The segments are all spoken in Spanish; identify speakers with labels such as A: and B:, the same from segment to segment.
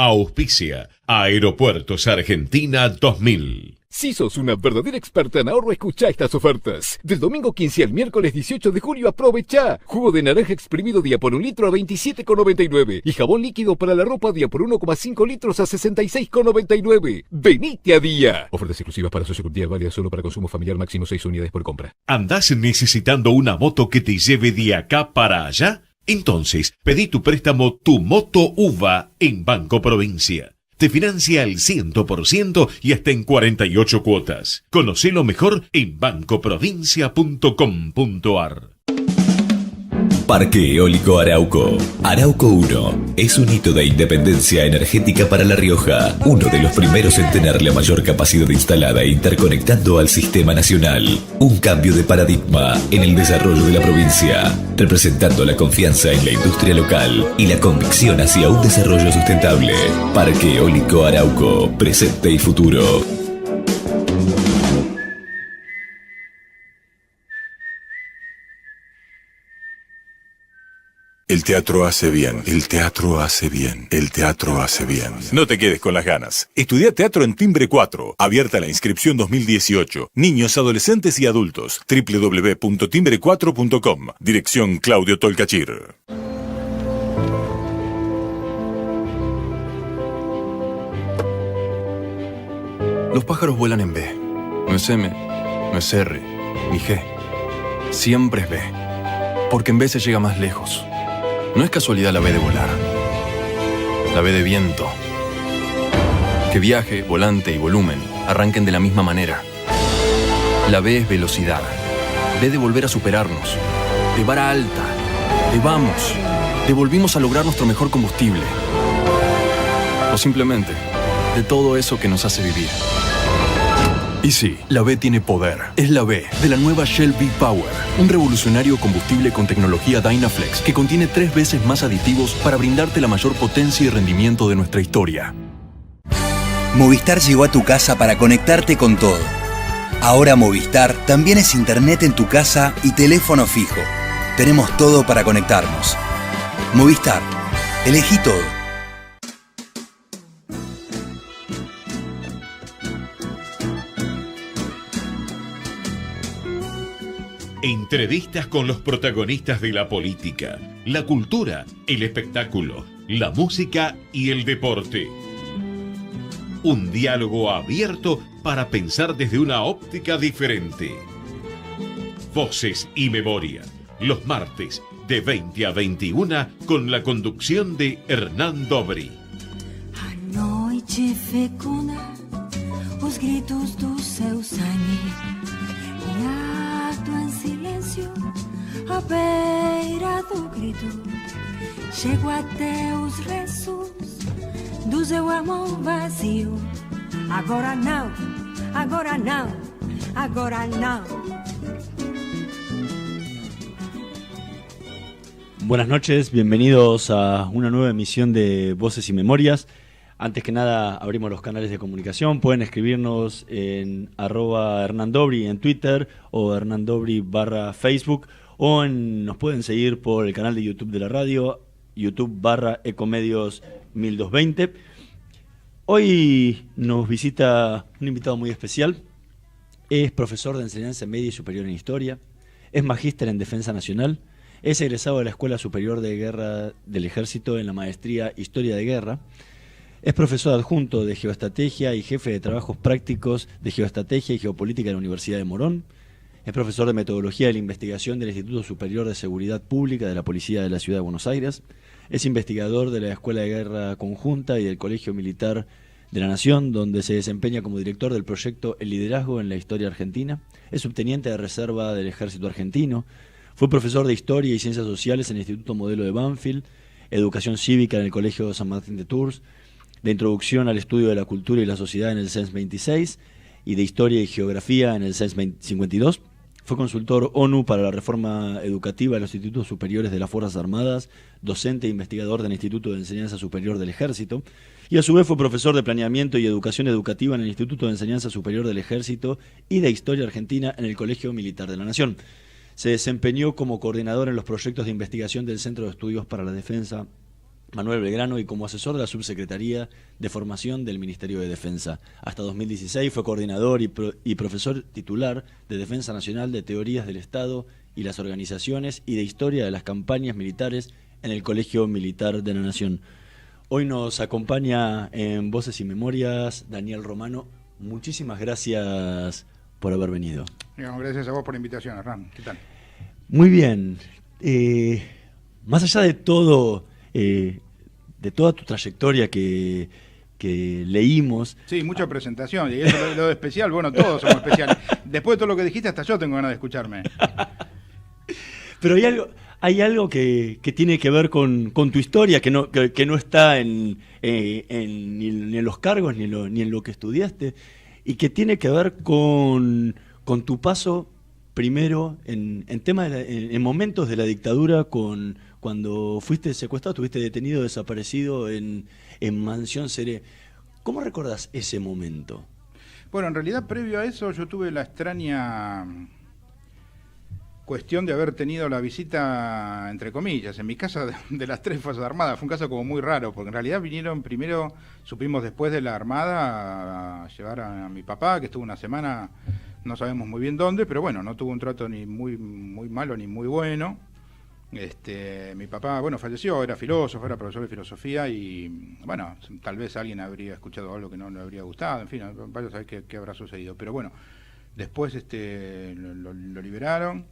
A: Auspicia Aeropuertos Argentina 2000.
B: Si sos una verdadera experta en ahorro, escuchá estas ofertas. Del domingo 15 al miércoles 18 de julio, aprovecha. Jugo de naranja exprimido día por 1 litro a 27,99. Y jabón líquido para la ropa día por 1,5 litros a 66,99. ¡Venite a día! Ofertas exclusivas para socios con día válida solo para consumo familiar, máximo 6 unidades por compra.
A: ¿Andás necesitando una moto que te lleve de acá para allá? Entonces, pedí tu préstamo Tu Moto UVA en Banco Provincia. Te financia al 100% y hasta en 48 cuotas. Conocelo mejor en bancoprovincia.com.ar.
C: Parque Eólico Arauco. Arauco 1 es un hito de independencia energética para La Rioja, uno de los primeros en tener la mayor capacidad instalada e interconectando al sistema nacional. Un cambio de paradigma en el desarrollo de la provincia, representando la confianza en la industria local y la convicción hacia un desarrollo sustentable. Parque Eólico Arauco, presente y futuro.
D: El teatro hace bien, el teatro hace bien, el teatro hace bien. No te quedes con las ganas. Estudia teatro en Timbre 4. Abierta la inscripción 2018. Niños, adolescentes y adultos. www.timbre4.com. Dirección Claudio Tolcachir.
E: Los pájaros vuelan en B. No es M, no es R, ni G. Siempre es B. Porque en B se llega más lejos. No es casualidad la B de volar. La B de viento. Que viaje, volante y volumen arranquen de la misma manera. La B es velocidad. B de volver a superarnos. De vara alta. De vamos. De volvimos a lograr nuestro mejor combustible. O simplemente, de todo eso que nos hace vivir. Y sí, la B tiene poder. Es la B de la nueva Shell V-Power, un revolucionario combustible con tecnología Dynaflex que contiene 3 veces más aditivos para brindarte la mayor potencia y rendimiento de nuestra historia.
F: Movistar llegó a tu casa para conectarte con todo. Ahora Movistar también es internet en tu casa y teléfono fijo. Tenemos todo para conectarnos. Movistar, elegí todo.
A: Entrevistas con los protagonistas de la política, la cultura, el espectáculo, la música y el deporte. Un diálogo abierto para pensar desde una óptica diferente. Voces y Memoria, los martes de 20 a 21 con la conducción de Hernán Dobri.
G: A noite fecunda, os gritos do seu sangue. Em silêncio, à beira do grito, chego até os restos do seu amor vazio. Agora não, agora não, agora não.
H: Buenas noches, bienvenidos a una nueva emisión de Voces y Memorias. Antes que nada, abrimos los canales de comunicación. Pueden escribirnos en @hernandobri en Twitter o hernandobri/Facebook o nos pueden seguir por el canal de YouTube de la radio, YouTube/Ecomedios 1220. Hoy nos visita un invitado muy especial. Es profesor de enseñanza media y superior en Historia, es magíster en Defensa Nacional, es egresado de la Escuela Superior de Guerra del Ejército en la maestría Historia de Guerra. Es profesor adjunto de Geoestrategia y jefe de trabajos prácticos de Geoestrategia y Geopolítica de la Universidad de Morón. Es profesor de Metodología de la Investigación del Instituto Superior de Seguridad Pública de la Policía de la Ciudad de Buenos Aires. Es investigador de la Escuela de Guerra Conjunta y del Colegio Militar de la Nación, donde se desempeña como director del proyecto El Liderazgo en la Historia Argentina. Es subteniente de reserva del Ejército Argentino. Fue profesor de Historia y Ciencias Sociales en el Instituto Modelo de Banfield, Educación Cívica en el Colegio San Martín de Tours, de Introducción al Estudio de la Cultura y la Sociedad en el CENS 26 y de Historia y Geografía en el CENS 52. Fue consultor ONU para la reforma educativa de los institutos superiores de las Fuerzas Armadas, docente e investigador del Instituto de Enseñanza Superior del Ejército, y a su vez fue profesor de Planeamiento y Educación Educativa en el Instituto de Enseñanza Superior del Ejército y de Historia Argentina en el Colegio Militar de la Nación. Se desempeñó como coordinador en los proyectos de investigación del Centro de Estudios para la Defensa Manuel Belgrano y como asesor de la Subsecretaría de Formación del Ministerio de Defensa. Hasta 2016 fue coordinador y profesor titular de Defensa Nacional, de Teorías del Estado y las Organizaciones y de Historia de las Campañas Militares en el Colegio Militar de la Nación. Hoy nos acompaña en Voces y Memorias Daniel Romano. Muchísimas gracias por haber venido.
I: Gracias a vos por la invitación, Hernán. ¿Qué tal?
H: Muy bien. Más allá de todo, de toda tu trayectoria que leímos.
I: Sí, mucha presentación. Y eso lo de especial, bueno, todos somos especiales. Después de todo lo que dijiste, hasta yo tengo ganas de escucharme.
H: Pero hay algo que tiene que ver con tu historia, que no está ni en los cargos ni en lo que estudiaste, y que tiene que ver con tu paso primero en en momentos de la dictadura, cuando fuiste secuestrado, estuviste detenido, desaparecido en Mansión Seré. ¿Cómo recordás ese momento?
I: Bueno, en realidad previo a eso yo tuve la extraña cuestión de haber tenido la visita, entre comillas, en mi casa de las 3 Fuerzas Armadas. Fue un caso como muy raro, porque en realidad vinieron primero, supimos después de la Armada, a llevar a mi papá, que estuvo una semana, no sabemos muy bien dónde, pero bueno, no tuvo un trato ni muy malo ni muy bueno. Mi papá, bueno, falleció, era filósofo, era profesor de filosofía y, bueno, tal vez alguien habría escuchado algo que no le habría gustado, en fin, vaya a saber qué habrá sucedido. Pero bueno, después lo liberaron.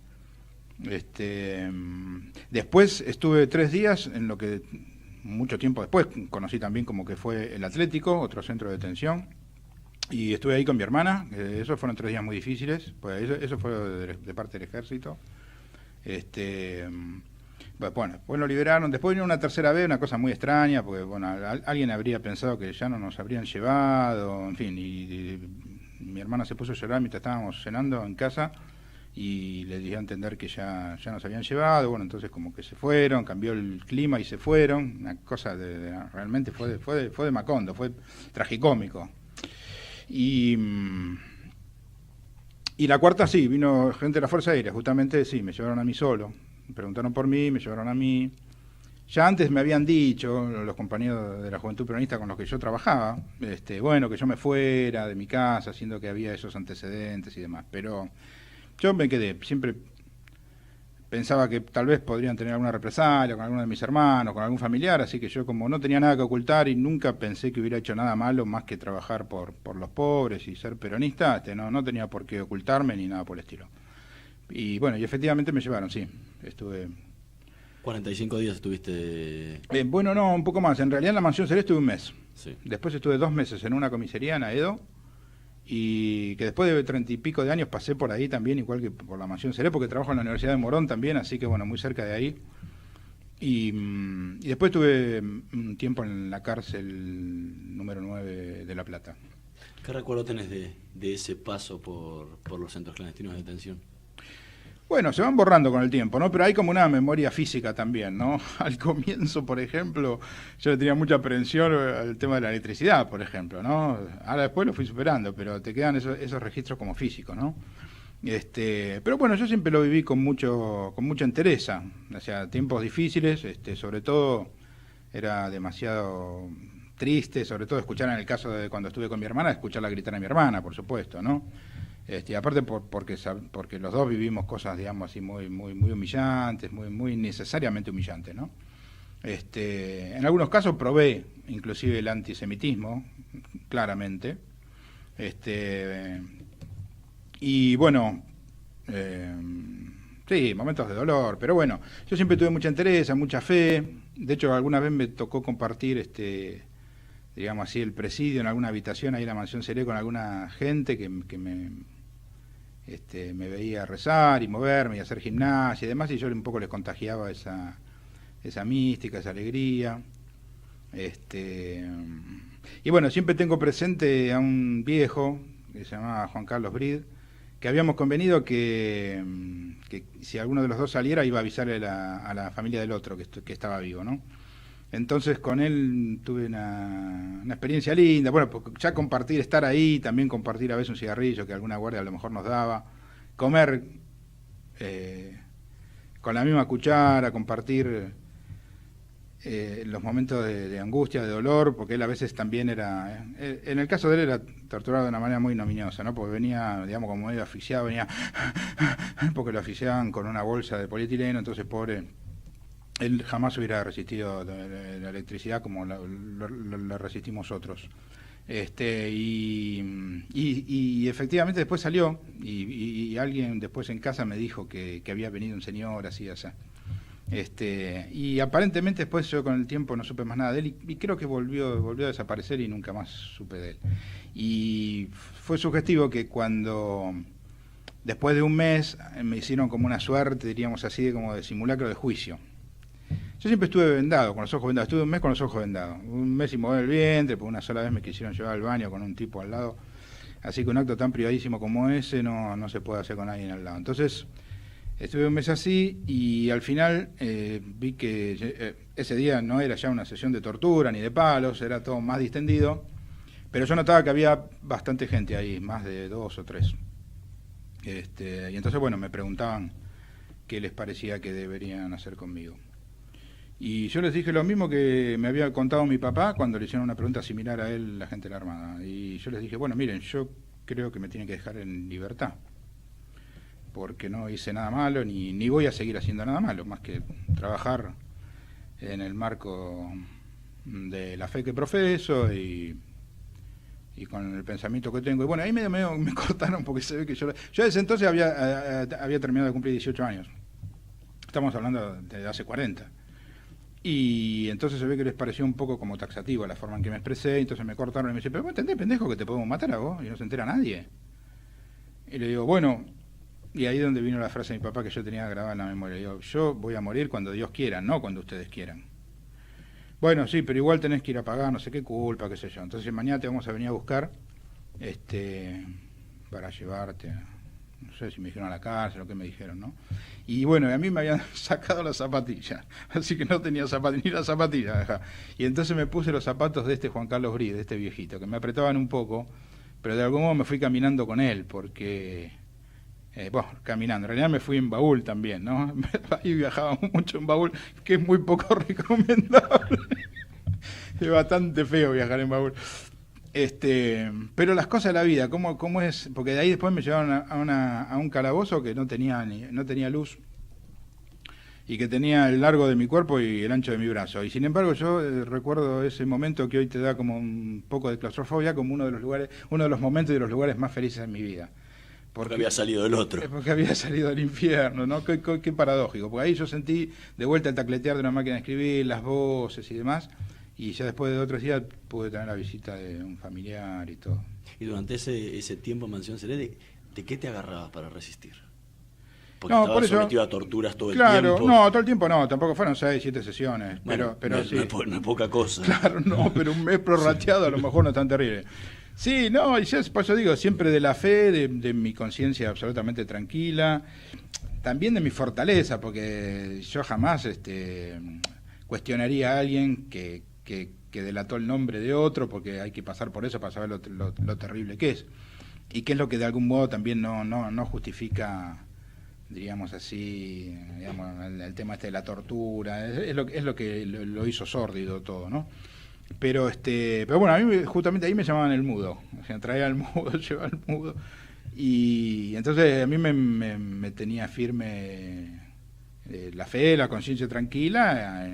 I: Después estuve 3 días en lo que mucho tiempo después conocí también como que fue el Atlético, otro centro de detención, y estuve ahí con mi hermana. Esos fueron 3 días muy difíciles, pues eso fue de parte del ejército. Bueno, después lo liberaron. Después vino una tercera vez, una cosa muy extraña, porque bueno, alguien habría pensado que ya no nos habrían llevado, en fin, y mi hermana se puso a llorar mientras estábamos cenando en casa y le dio a entender que ya nos habían llevado. Bueno, entonces como que se fueron, cambió el clima y se fueron. Una cosa realmente fue de Macondo, fue tragicómico. Y la cuarta sí, vino gente de la Fuerza Aérea, justamente sí, me llevaron a mí solo. Me preguntaron por mí, me llevaron a mí. Ya antes me habían dicho los compañeros de la Juventud Peronista con los que yo trabajaba, bueno, que yo me fuera de mi casa, siendo que había esos antecedentes y demás. Pero yo me quedé, siempre pensaba que tal vez podrían tener alguna represalia con alguno de mis hermanos, con algún familiar, así que yo como no tenía nada que ocultar y nunca pensé que hubiera hecho nada malo más que trabajar por los pobres y ser peronista, no tenía por qué ocultarme ni nada por el estilo. Y bueno, y efectivamente me llevaron, sí, estuve...
H: 45 días estuviste...
I: bueno, no, un poco más, en realidad en la Mansión Seré estuve 1 mes,
H: sí. Después
I: estuve 2 meses en una comisaría en Aedo, y que después de 30 y pico de años pasé por ahí también, igual que por la Mansión Seré, porque trabajo en la Universidad de Morón también, así que bueno, muy cerca de ahí. Y después tuve un tiempo en la cárcel número 9 de La Plata.
H: ¿Qué recuerdo tenés de ese paso por los centros clandestinos de detención?
I: Bueno, se van borrando con el tiempo, ¿no? Pero hay como una memoria física también, ¿no? Al comienzo, por ejemplo, yo le tenía mucha aprehensión al tema de la electricidad, por ejemplo, ¿no? Ahora después lo fui superando, pero te quedan esos registros como físicos, ¿no? Pero bueno, yo siempre lo viví con mucha entereza, o sea, tiempos difíciles, sobre todo era demasiado triste, sobre todo escuchar en el caso de cuando estuve con mi hermana, escucharla gritar a mi hermana, por supuesto, ¿no? Aparte porque los dos vivimos cosas, digamos así, muy humillantes, muy necesariamente humillantes, ¿no? En algunos casos probé inclusive el antisemitismo, claramente. Y bueno, sí, momentos de dolor, pero bueno, yo siempre tuve mucha entereza, mucha fe. De hecho, alguna vez me tocó compartir, digamos así, el presidio en alguna habitación ahí en la Mansión Seré con alguna gente que me veía rezar y moverme y hacer gimnasia y demás, y yo un poco les contagiaba esa mística, esa alegría. Y bueno, siempre tengo presente a un viejo que se llamaba Juan Carlos Brid, que habíamos convenido que si alguno de los dos saliera iba a avisarle a la familia del otro que estaba vivo, ¿no? Entonces con él tuve una experiencia linda, bueno, ya compartir, estar ahí, también compartir a veces un cigarrillo que alguna guardia a lo mejor nos daba, comer con la misma cuchara, compartir los momentos de angustia, de dolor, porque él a veces también era, en el caso de él era torturado de una manera muy ignominiosa, ¿no? Porque venía, digamos, como medio asfixiado, venía, porque lo asfixiaban con una bolsa de polietileno, entonces pobre, él jamás hubiera resistido la electricidad como la resistimos otros. Y efectivamente después salió, y alguien después en casa me dijo que había venido un señor así, así. Y aparentemente después yo con el tiempo no supe más nada de él y creo que volvió a desaparecer y nunca más supe de él. Y fue sugestivo que cuando después de un mes me hicieron como una suerte, diríamos así, como de simulacro de juicio. Yo siempre estuve vendado, con los ojos vendados, estuve un mes con los ojos vendados, un mes sin mover el vientre, porque una sola vez me quisieron llevar al baño con un tipo al lado, así que un acto tan privadísimo como ese no se puede hacer con alguien al lado. Entonces estuve un mes así y al final vi que ese día no era ya una sesión de tortura ni de palos, era todo más distendido, pero yo notaba que había bastante gente ahí, más de 2 o 3. Y entonces, bueno, me preguntaban qué les parecía que deberían hacer conmigo. Y yo les dije lo mismo que me había contado mi papá cuando le hicieron una pregunta similar a él, la gente de la Armada. Y yo les dije, bueno, miren, yo creo que me tienen que dejar en libertad, porque no hice nada malo, ni voy a seguir haciendo nada malo, más que trabajar en el marco de la fe que profeso y con el pensamiento que tengo. Y bueno, ahí medio me cortaron porque se ve que yo desde entonces había terminado de cumplir 18 años. Estamos hablando de hace 40. Y entonces se ve que les pareció un poco como taxativo la forma en que me expresé, entonces me cortaron y me dicen, pero vos entendés, pendejo, que te podemos matar a vos y no se entera nadie. Y le digo, bueno, y ahí es donde vino la frase de mi papá que yo tenía grabada en la memoria. Le digo, yo voy a morir cuando Dios quiera, no cuando ustedes quieran. Bueno, sí, pero igual tenés que ir a pagar, no sé qué culpa, qué sé yo. Entonces mañana te vamos a venir a buscar para llevarte, no sé si me dijeron a la cárcel o qué me dijeron, ¿no? Y bueno, a mí me habían sacado las zapatillas, así que no tenía ni las zapatillas. Y entonces me puse los zapatos de este Juan Carlos Brí, de este viejito, que me apretaban un poco, pero de algún modo me fui caminando con él, porque, caminando, en realidad me fui en baúl también, ¿no? Ahí viajaba mucho en baúl, que es muy poco recomendable. Es bastante feo viajar en baúl. Pero las cosas de la vida, ¿cómo es? Porque de ahí después me llevaron a un calabozo que no tenía luz y que tenía el largo de mi cuerpo y el ancho de mi brazo. Y sin embargo yo recuerdo ese momento que hoy te da como un poco de claustrofobia, como uno de los momentos y de los lugares más felices de mi vida.
H: Porque había salido del otro.
I: Porque había salido del infierno, ¿no? Qué paradójico. Porque ahí yo sentí de vuelta el tacletear de una máquina de escribir, las voces y demás. Y ya después de otros días pude tener la visita de un familiar y todo.
H: Y durante ese tiempo en Mansión Celeste, ¿de qué te agarrabas para resistir? Porque
I: no,
H: estabas
I: por eso,
H: sometido a torturas todo el
I: tiempo.
H: tiempo.
I: No, todo el tiempo no, tampoco fueron 6, 7 sesiones.
H: Bueno,
I: pero sí.
H: No es poca cosa.
I: Claro, no, pero un mes prorrateado a lo mejor no es tan terrible. Sí, no, y yo, por eso digo, siempre de la fe, de mi conciencia absolutamente tranquila, también de mi fortaleza, porque yo jamás cuestionaría a alguien que delató el nombre de otro, porque hay que pasar por eso para saber lo terrible que es. Y que es lo que de algún modo también no justifica, diríamos así, el tema de la tortura, es lo que lo hizo sórdido todo, ¿no? Pero bueno, a mí justamente ahí me llamaban el mudo, o sea, traía el mudo, llevaba el mudo, y entonces a mí me tenía firme la fe, la conciencia tranquila,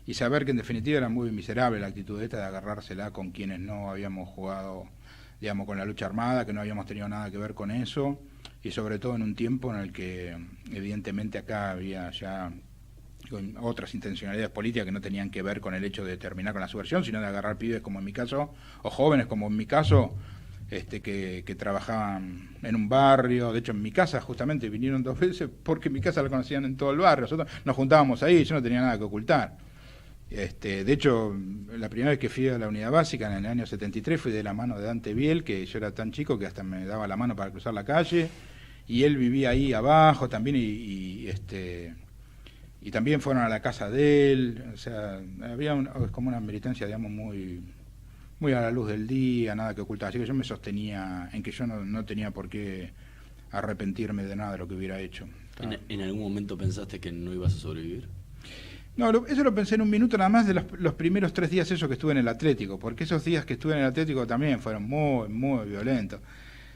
I: y saber que en definitiva era muy miserable la actitud esta de agarrársela con quienes no habíamos jugado, digamos, con la lucha armada, que no habíamos tenido nada que ver con eso, y sobre todo en un tiempo en el que evidentemente acá había ya otras intencionalidades políticas que no tenían que ver con el hecho de terminar con la subversión, sino de agarrar pibes como en mi caso, o jóvenes como en mi caso, que trabajaban en un barrio. De hecho en mi casa justamente vinieron 2 veces porque mi casa la conocían en todo el barrio, nosotros nos juntábamos ahí, yo no tenía nada que ocultar. De hecho, la primera vez que fui a la unidad básica en el año 73 fui de la mano de Dante Biel, que yo era tan chico que hasta me daba la mano para cruzar la calle, y él vivía ahí abajo también, y también fueron a la casa de él. O sea, había como una militancia, digamos, muy a la luz del día, nada que ocultar. Así que yo me sostenía en que yo no tenía por qué arrepentirme de nada de lo que hubiera hecho.
H: ¿En algún momento pensaste que no ibas a sobrevivir?
I: No, eso lo pensé en un minuto nada más de los primeros 3 días esos que estuve en el Atlético, porque esos días que estuve en el Atlético también fueron muy, muy violentos.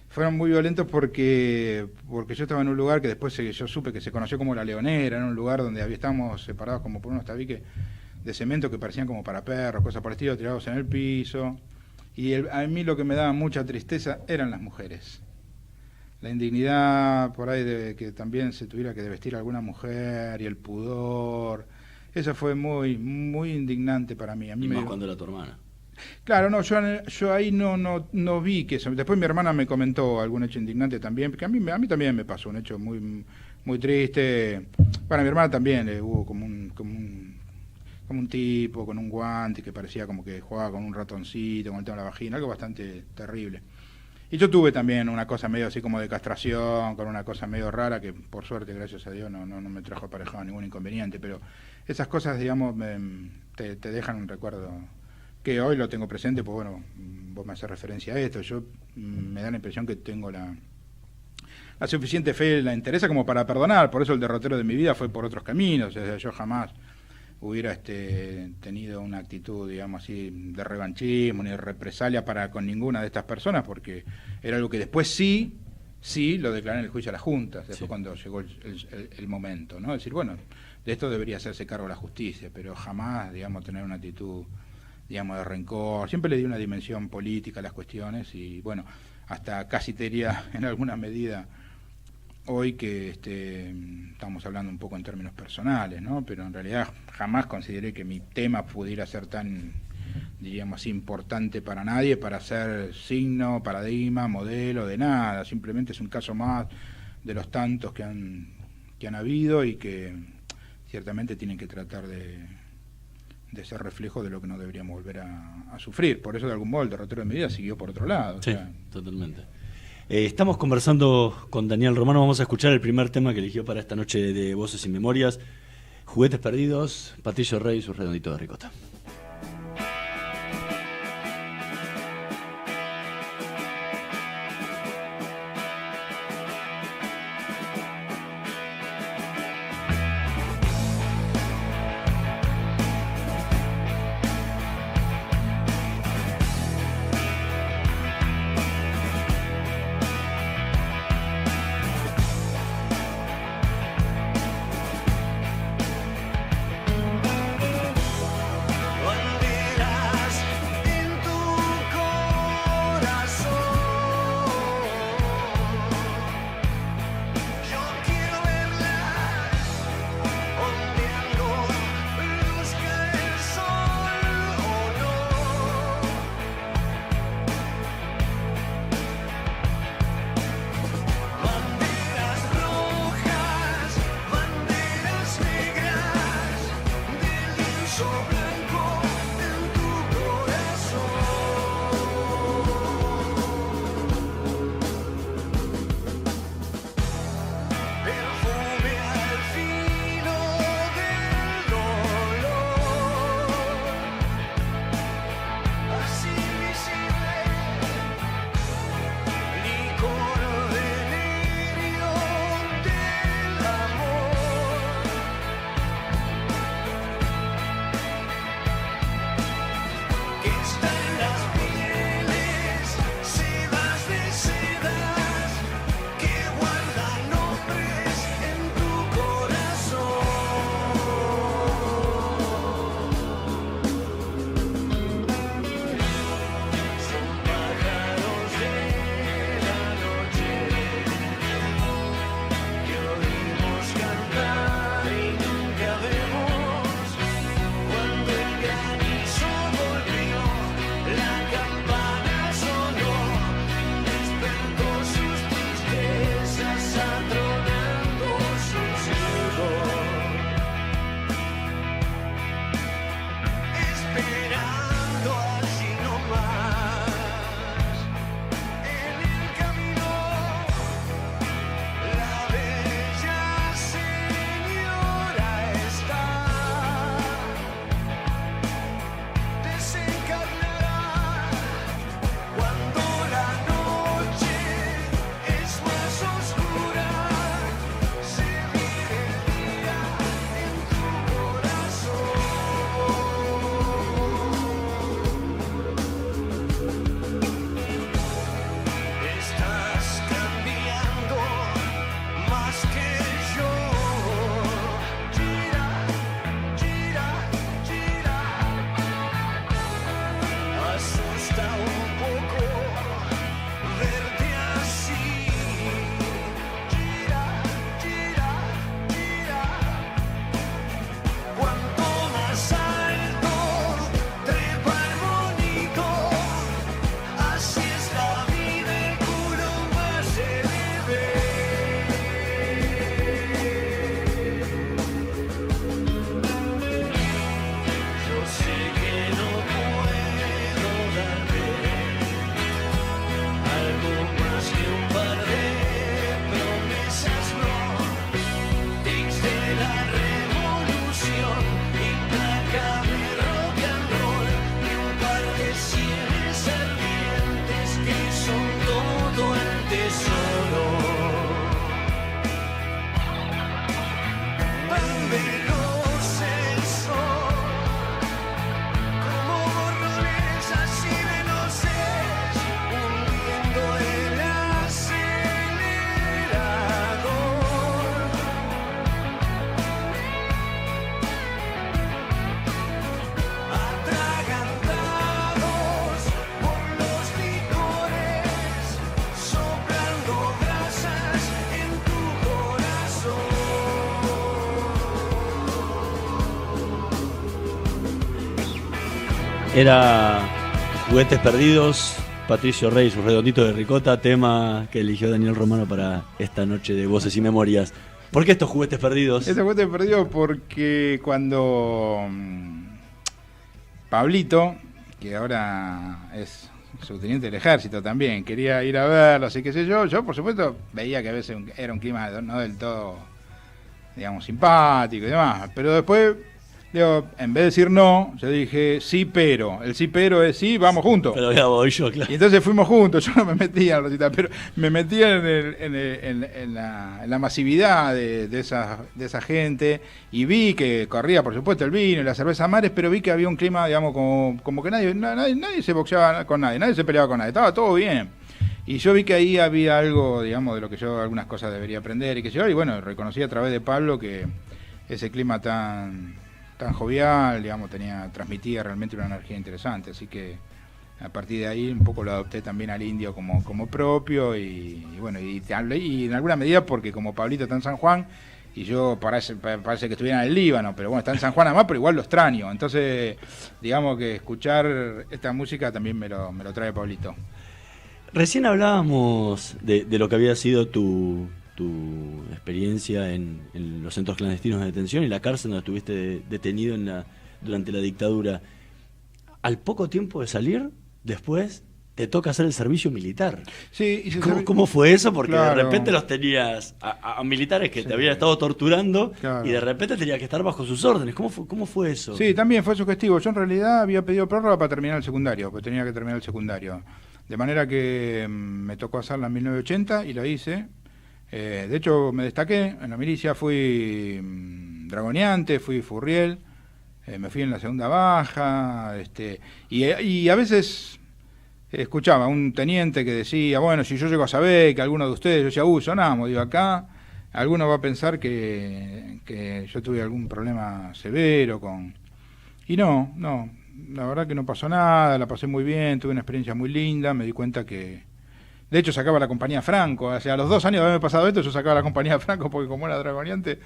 I: Fueron muy violentos porque yo estaba en un lugar que después yo supe que se conoció como La Leonera, en un lugar donde estábamos separados como por unos tabiques de cemento que parecían como para perros, cosas por el estilo, tirados en el piso. Y a mí lo que me daba mucha tristeza eran las mujeres. La indignidad por ahí de que también se tuviera que vestir a alguna mujer y el pudor. Eso fue muy, muy indignante para mí. A mí
H: más cuando era tu hermana.
I: Claro, no, yo ahí no vi que eso. Después mi hermana me comentó algún hecho indignante también, porque a mí también me pasó un hecho muy, muy triste. Para mi hermana también hubo como un tipo con un guante que parecía como que jugaba con un ratoncito, con el tema de la vagina, algo bastante terrible. Y yo tuve también una cosa medio así como de castración, con una cosa medio rara que por suerte, gracias a Dios, no me trajo aparejado ningún inconveniente, pero esas cosas, digamos, te dejan un recuerdo que hoy lo tengo presente, pues bueno, vos me haces referencia a esto, yo me da la impresión que tengo la suficiente fe, la interesa como para perdonar, por eso el derrotero de mi vida fue por otros caminos, o sea, yo jamás hubiera tenido una actitud, digamos así, de revanchismo ni de represalia para con ninguna de estas personas, porque era algo que después sí lo declaré en el juicio a la Junta, después cuando llegó el momento, ¿no? Es decir, bueno, de esto debería hacerse cargo la justicia, pero jamás, digamos, tener una actitud, digamos, de rencor. Siempre le di una dimensión política a las cuestiones y, bueno, hasta casi te diría en alguna medida hoy que estamos hablando un poco en términos personales, ¿no? Pero en realidad jamás consideré que mi tema pudiera ser tan, diríamos así, importante para nadie, para ser signo, paradigma, modelo, de nada. Simplemente es un caso más de los tantos que han habido y que ciertamente tienen que tratar de ser reflejo de lo que no deberíamos volver a sufrir. Por eso, de algún modo, el derrotero de mi vida siguió por otro lado.
H: Sí, o sea, totalmente. Estamos conversando con Daniel Romano, vamos a escuchar el primer tema que eligió para esta noche de Voces y Memorias, Juguetes Perdidos, Patricio Rey y sus redonditos de ricota. Era Juguetes Perdidos, Patricio Rey, sus redonditos de ricota, tema que eligió Daniel Romano para esta noche de Voces y Memorias. ¿Por qué estos juguetes perdidos?
I: Estos juguetes perdidos porque cuando Pablito, que ahora es subteniente del ejército también, quería ir a verlo, así que sé yo por supuesto veía que a veces era un clima no del todo, digamos, simpático y demás, pero después, digo, en vez de decir no, yo dije sí, pero. El sí, pero es sí, vamos juntos.
H: Pero ya voy yo, claro.
I: Y entonces fuimos juntos, yo no me metía en Rosita, pero me metía en la masividad de esa gente y vi que corría, por supuesto, el vino y la cerveza Mares, pero vi que había un clima, digamos, como que nadie se boxeaba con nadie se peleaba con nadie, estaba todo bien. Y yo vi que ahí había algo, digamos, de lo que yo algunas cosas debería aprender y que yo, y bueno, reconocí a través de Pablo que ese clima tan jovial, digamos, transmitía realmente una energía interesante, así que a partir de ahí un poco lo adopté también al indio como propio y bueno, y en alguna medida porque como Pablito está en San Juan y yo parece que estuviera en el Líbano, pero bueno, está en San Juan además, pero igual lo extraño, entonces digamos que escuchar esta música también me lo trae Pablito.
H: Recién hablábamos de lo que había sido tu experiencia en los centros clandestinos de detención y la cárcel donde estuviste detenido durante la dictadura. Al poco tiempo de salir, después te toca hacer el servicio militar.
I: Sí,
H: ¿Cómo fue eso? Porque
I: claro,
H: de repente los tenías a militares que te habían estado torturando, claro, y de repente tenías que estar bajo sus órdenes. ¿Cómo fue eso?
I: Sí, también fue sugestivo. Yo en realidad había pedido prórroga para terminar el secundario, porque tenía que terminar el secundario. De manera que me tocó hacerla en 1980 y lo hice. De hecho, me destaqué en la milicia, fui dragoneante, fui furriel, me fui en la segunda baja, y a veces escuchaba a un teniente que decía, bueno, si yo llego a saber que alguno de ustedes, yo decía, sonamos, digo, acá, alguno va a pensar que yo tuve algún problema severo con... Y no, la verdad que no pasó nada, la pasé muy bien, tuve una experiencia muy linda, me di cuenta que... De hecho, sacaba la compañía Franco. O sea, a los 2 años de haberme pasado esto, yo sacaba la compañía Franco porque como era dragoneante,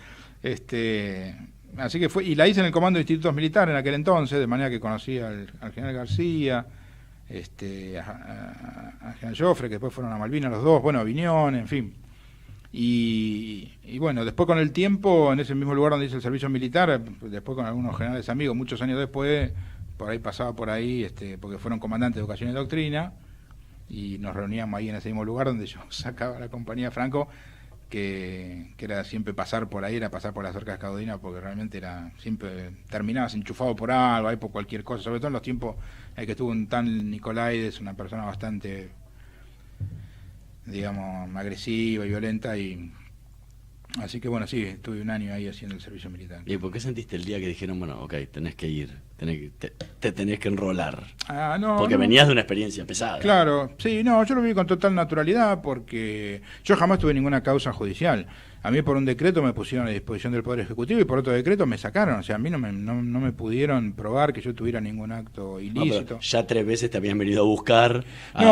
I: así que fue, y la hice en el comando de institutos militares en aquel entonces, de manera que conocí al general García, a general Joffre, que después fueron a Malvinas los dos, bueno, a Viñón, en fin. Y bueno, después con el tiempo, en ese mismo lugar donde hice el servicio militar, después con algunos generales amigos, muchos años después, por ahí pasaba por ahí, porque fueron comandantes de educación y doctrina, y nos reuníamos ahí en ese mismo lugar donde yo sacaba la compañía Franco, que era siempre pasar por ahí, era pasar por las cercas Caudina, porque realmente era siempre terminabas enchufado por algo, ahí por cualquier cosa, sobre todo en los tiempos en que estuvo un tal Nicolaides, una persona bastante, digamos, agresiva y violenta, y así que bueno, sí, estuve un año ahí haciendo el servicio militar.
H: ¿Y por qué sentiste el día que dijeron, bueno, ok, tenés que ir, te tenés que enrolar? Porque venías de una experiencia pesada.
I: Claro, sí, no, yo lo vi con total naturalidad porque yo jamás tuve ninguna causa judicial. A mí por un decreto me pusieron a disposición del Poder Ejecutivo y por otro decreto me sacaron. O sea, a mí no me pudieron probar que yo tuviera ningún acto ilícito.
H: No, ya 3 veces te habían venido a buscar a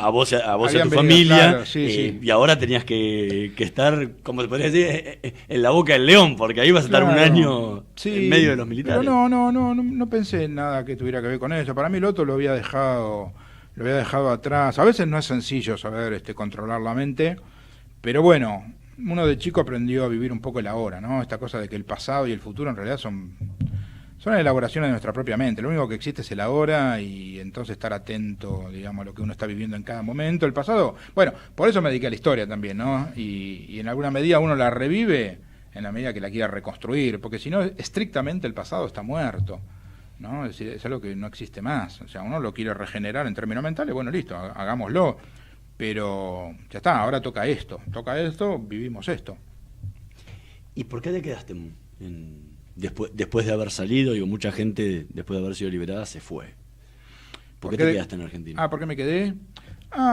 H: vos y a tu familia,
I: claro, sí.
H: Y ahora tenías que estar, como se podría decir, en la boca del león, porque ahí vas a estar un año en medio de los militares.
I: Pero no pensé en nada que tuviera que ver con eso. Para mí el otro lo había dejado atrás. A veces no es sencillo saber controlar la mente, pero bueno, uno de chico aprendió a vivir un poco el ahora, ¿no? Esta cosa de que el pasado y el futuro en realidad son elaboraciones de nuestra propia mente. Lo único que existe es el ahora y entonces estar atento, digamos, a lo que uno está viviendo en cada momento. El pasado, bueno, por eso me dediqué a la historia también, ¿no? Y en alguna medida uno la revive en la medida que la quiera reconstruir, porque si no, estrictamente el pasado está muerto, ¿no? Es decir, es algo que no existe más. O sea, uno lo quiere regenerar en términos mentales, bueno, listo, hagámoslo. Pero ya está, ahora toca esto, vivimos esto.
H: ¿Y por qué te quedaste después de haber salido? Digo, mucha gente después de haber sido liberada se fue. ¿Por qué te quedaste en Argentina?
I: ¿Por qué me quedé?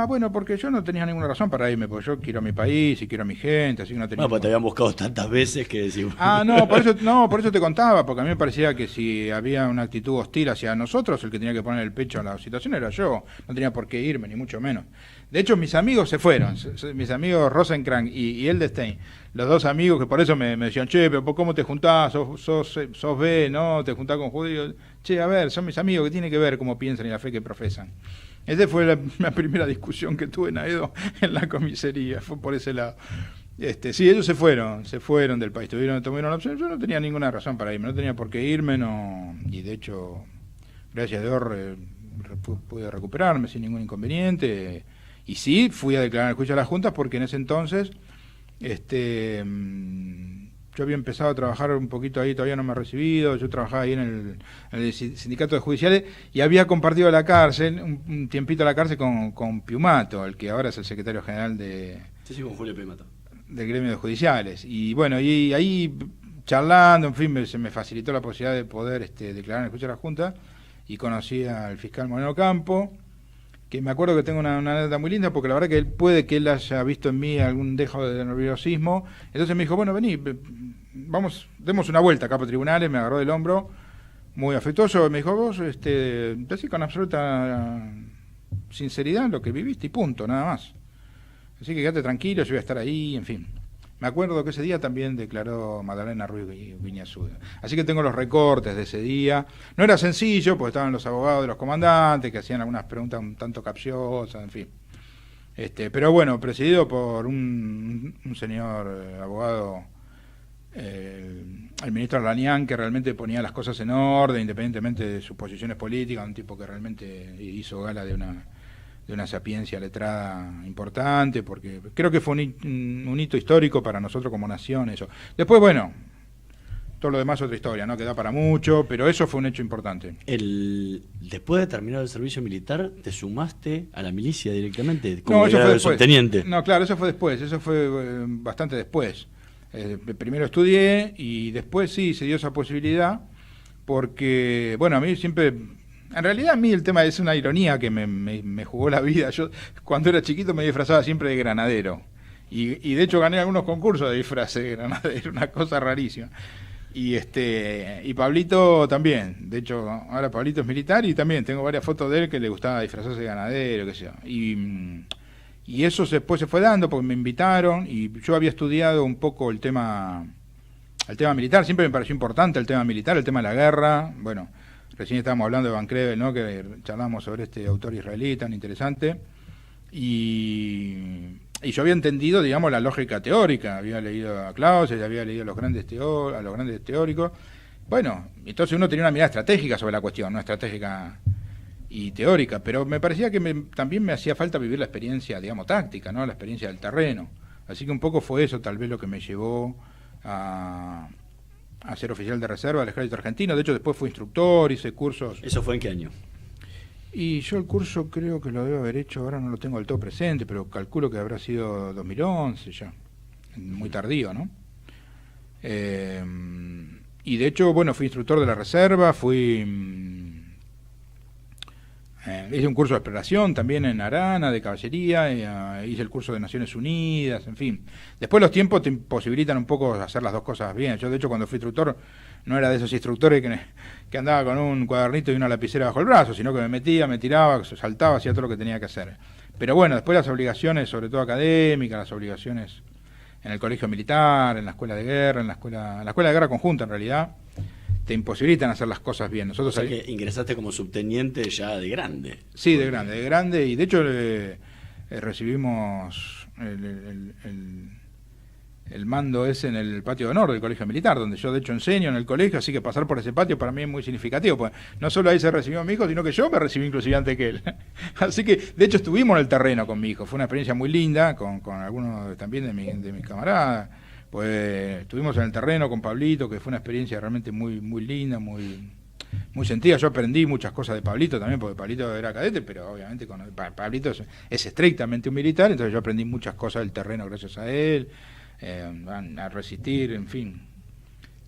I: Bueno, porque yo no tenía ninguna razón para irme, porque yo quiero a mi país y quiero a mi gente, así que no tenía...
H: No, pues te habían buscado tantas veces que decimos...
I: Por eso te contaba, porque a mí me parecía que si había una actitud hostil hacia nosotros, el que tenía que poner el pecho a la situación era yo, no tenía por qué irme, ni mucho menos. De hecho, mis amigos se fueron, mis amigos Rosenkrantz y Edelstein, los dos amigos que por eso me decían, che, pero ¿cómo te juntás? Sos B, ¿no? Te juntás con judíos. Che, a ver, son mis amigos, ¿qué tiene que ver cómo piensan y la fe que profesan? Esa fue la primera discusión que tuve en Aedo en la comisaría, fue por ese lado. Sí, ellos se fueron del país, tomaron la opción, yo no tenía ninguna razón para irme, no tenía por qué irme, no, y de hecho, gracias a Dios pude recuperarme sin ningún inconveniente, y sí, fui a declarar el juicio a las juntas porque en ese entonces, yo había empezado a trabajar un poquito ahí, todavía no me he recibido, yo trabajaba ahí en el sindicato de judiciales y había compartido la cárcel, un tiempito la cárcel con Piumato, el que ahora es el secretario general
H: con Julio Piumato.
I: Del gremio de judiciales. Y bueno, y ahí charlando, en fin, se me facilitó la posibilidad de poder declarar en el juicio de la Junta y conocí al fiscal Moreno Campo, que me acuerdo que tengo una anécdota muy linda, porque la verdad que puede que él haya visto en mí algún dejo de nerviosismo. Entonces me dijo, bueno, vení, demos una vuelta acá por tribunales, me agarró del hombro, muy afectuoso, me dijo, vos, decís con absoluta sinceridad lo que viviste y punto, nada más. Así que quédate tranquilo, yo voy a estar ahí, en fin. Me acuerdo que ese día también declaró Magdalena Ruiz Viñazú. Así que tengo los recortes de ese día. No era sencillo, porque estaban los abogados de los comandantes, que hacían algunas preguntas un tanto capciosas, en fin. Pero bueno, presidido por un señor abogado, el ministro Arlanián, que realmente ponía las cosas en orden, independientemente de sus posiciones políticas, un tipo que realmente hizo gala de una sapiencia letrada importante, porque creo que fue un hito histórico para nosotros como nación eso. Después, bueno, todo lo demás es otra historia, ¿no? Que da para mucho, pero eso fue un hecho importante.
H: Después de terminar el servicio militar, ¿te sumaste a la milicia directamente?
I: No, eso fue después.
H: Subteniente.
I: No, claro, eso fue bastante después. Primero estudié y después sí se dio esa posibilidad, porque, bueno, a mí siempre... En realidad a mí el tema es una ironía que me jugó la vida. Yo cuando era chiquito me disfrazaba siempre de granadero. Y de hecho gané algunos concursos de disfraz de granadero, una cosa rarísima. Y Pablito también. De hecho, ahora Pablito es militar y también tengo varias fotos de él que le gustaba disfrazarse de ganadero, qué sé yo. Y eso después se fue dando porque me invitaron y yo había estudiado un poco el tema militar. Siempre me pareció importante el tema militar, el tema de la guerra. Bueno, recién estábamos hablando de Van Crevel, ¿no? Que charlábamos sobre este autor israelí tan interesante. Y yo había entendido, digamos, la lógica teórica. Había leído a Clausewitz, había leído a los grandes teóricos. Bueno, entonces uno tenía una mirada estratégica sobre la cuestión, no estratégica y teórica. Pero me parecía que también me hacía falta vivir la experiencia, digamos, táctica, ¿no? La experiencia del terreno. Así que un poco fue eso, tal vez, lo que me llevó a ser oficial de reserva del Ejército Argentino. De hecho, después fui instructor, hice cursos.
H: ¿Eso fue en qué año?
I: Y yo el curso creo que lo debo haber hecho, ahora no lo tengo del todo presente, pero calculo que habrá sido 2011 ya, muy tardío, ¿no? Y de hecho, bueno, fui instructor de la reserva, hice un curso de exploración también en Arana, de caballería, hice el curso de Naciones Unidas, en fin. Después los tiempos te imposibilitan un poco hacer las dos cosas bien. Yo, de hecho, cuando fui instructor, no era de esos instructores que andaba con un cuadernito y una lapicera bajo el brazo, sino que me metía, me tiraba, saltaba, hacía todo lo que tenía que hacer. Pero bueno, después las obligaciones, sobre todo académicas, las obligaciones en el colegio militar, en la escuela de guerra, en la escuela de guerra conjunta, en realidad, te imposibilitan hacer las cosas bien. Nosotros
H: que ingresaste como subteniente ya de grande.
I: Sí, de grande, y de hecho recibimos el mando ese en el patio de honor del colegio militar, donde yo de hecho enseño en el colegio, así que pasar por ese patio para mí es muy significativo, pues no solo ahí se recibió a mi hijo, sino que yo me recibí inclusive antes que él. Así que de hecho estuvimos en el terreno con mi hijo, fue una experiencia muy linda, con algunos también de mis camaradas. Pues estuvimos en el terreno con Pablito, que fue una experiencia realmente muy muy linda, muy sentida. Yo aprendí muchas cosas de Pablito también, porque Pablito era cadete, pero obviamente Pablito es estrictamente un militar, entonces yo aprendí muchas cosas del terreno gracias a él, a resistir, en fin,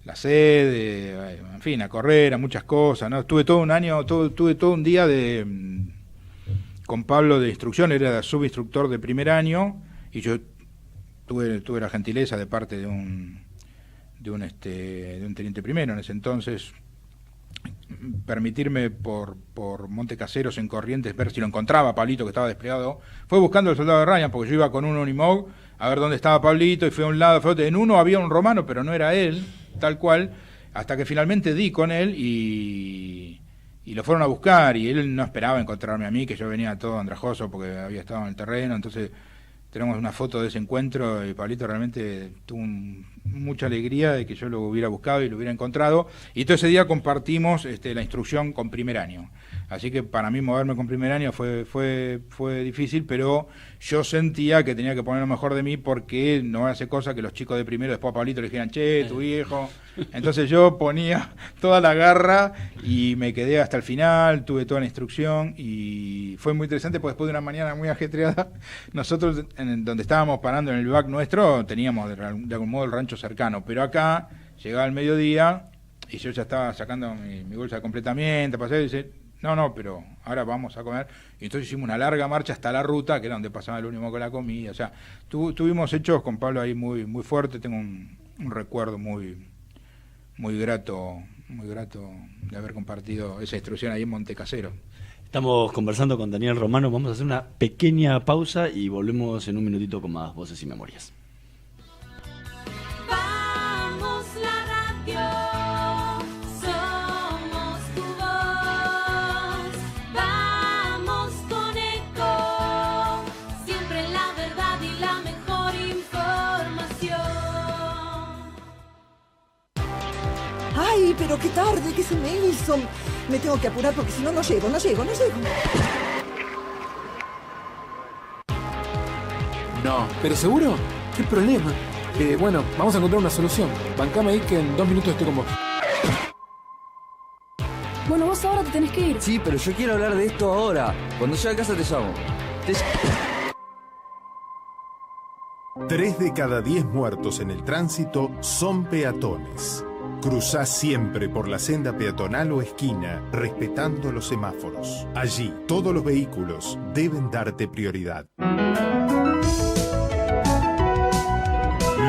I: la sed, en fin, a correr, a muchas cosas, ¿no? Tuve todo un año, tuve todo un día con Pablo de instrucción, era subinstructor de primer año, y yo tuve la gentileza de parte de un teniente primero en ese entonces, permitirme por Monte Caseros en Corrientes ver si lo encontraba Pablito, que estaba desplegado. Fue buscando el soldado de Ryan, porque yo iba con un Unimog a ver dónde estaba Pablito, y fue a un lado, fue a otro. En uno había un romano, pero no era él, tal cual, hasta que finalmente di con él y lo fueron a buscar, y él no esperaba encontrarme a mí, que yo venía todo andrajoso porque había estado en el terreno. Entonces tenemos una foto de ese encuentro, y Pablito realmente tuvo mucha alegría de que yo lo hubiera buscado y lo hubiera encontrado, y todo ese día compartimos la instrucción con primer año. Así que para mí moverme con primer año fue difícil, pero yo sentía que tenía que poner lo mejor de mí, porque no hace cosa que los chicos de primero después a Pablito le dijeran, che, tu viejo. Entonces yo ponía toda la garra y me quedé hasta el final, tuve toda la instrucción, y fue muy interesante porque después de una mañana muy ajetreada, nosotros donde estábamos parando en el back nuestro teníamos de algún modo el rancho cercano, pero acá llegaba el mediodía y yo ya estaba sacando mi bolsa de completamiento, pasé y dice, no, pero ahora vamos a comer. Y entonces hicimos una larga marcha hasta la ruta, que era donde pasaba el último con la comida. O sea, tuvimos hechos con Pablo ahí muy, muy fuerte. Tengo un recuerdo muy grato de haber compartido esa instrucción ahí en Monte Casero.
H: Estamos conversando con Daniel Romano. Vamos a hacer una pequeña pausa y volvemos en un minutito con más Voces y Memorias.
G: Vamos la radio, somos tu voz. Vamos con Eco, siempre la verdad y la mejor información.
J: ¡Ay, pero qué tarde que se me hizo! Me tengo que apurar porque si no, no llego.
K: No, ¿pero seguro? ¿Qué problema? Bueno, vamos a encontrar una solución. Bancame ahí que en 2 minutos estoy con vos.
L: Bueno, vos ahora te tenés que ir.
M: Sí, pero yo quiero hablar de esto ahora. Cuando llegue a casa te llamo.
N: 3 de cada 10 muertos en el tránsito son peatones. Cruzá siempre por la senda peatonal o esquina, respetando los semáforos. Allí, todos los vehículos deben darte prioridad.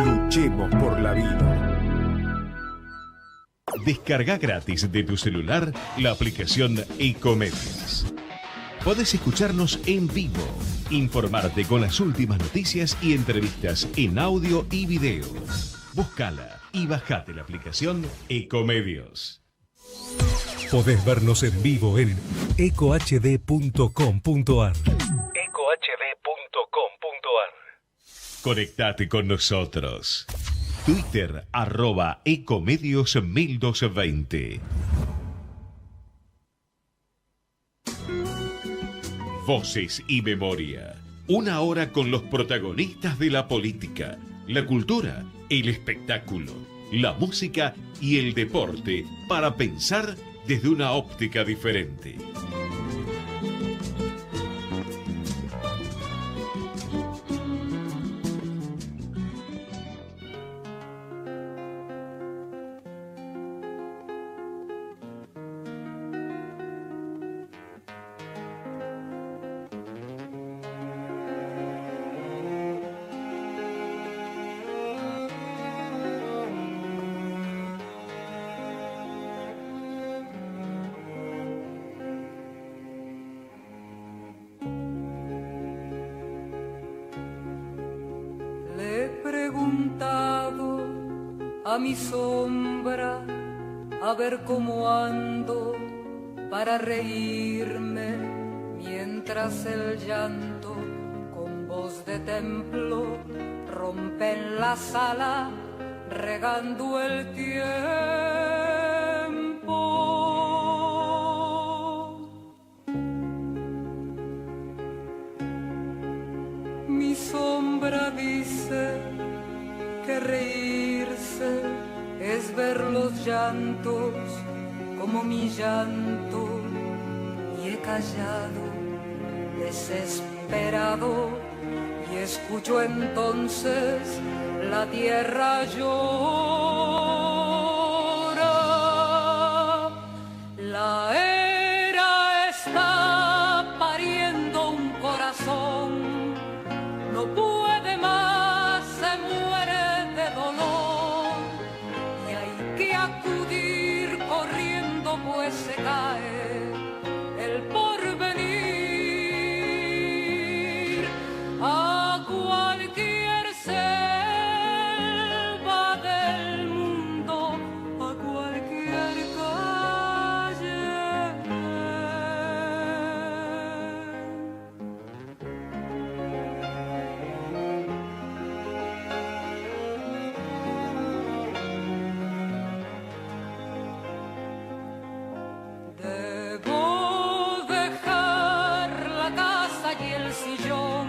N: Luchemos por la vida.
A: Descarga gratis de tu celular la aplicación Ecomedios. Podés escucharnos en vivo, informarte con las últimas noticias y entrevistas en audio y video. Búscala y bajate la aplicación Ecomedios.
O: Podés vernos en vivo en ecohd.com.ar.
A: Conectate con nosotros. Twitter @Ecomedios1220. Voces y Memoria. Una hora con los protagonistas de la política, la cultura, el espectáculo, la música y el deporte, para pensar desde una óptica diferente.
P: A mi sombra, a ver cómo ando para reírme, mientras el llanto con voz de templo rompe en la sala, regando el tiempo. Mi sombra dice que reírse es ver los llantos como mi llanto, y he callado desesperado y escucho entonces la tierra llora. La era está pariendo corazón no puede más, se muere de dolor y hay que acudir corriendo pues se cae el porvenir a cualquier selva del mundo, a cualquier calle. Debo dejar la casa y el sillón.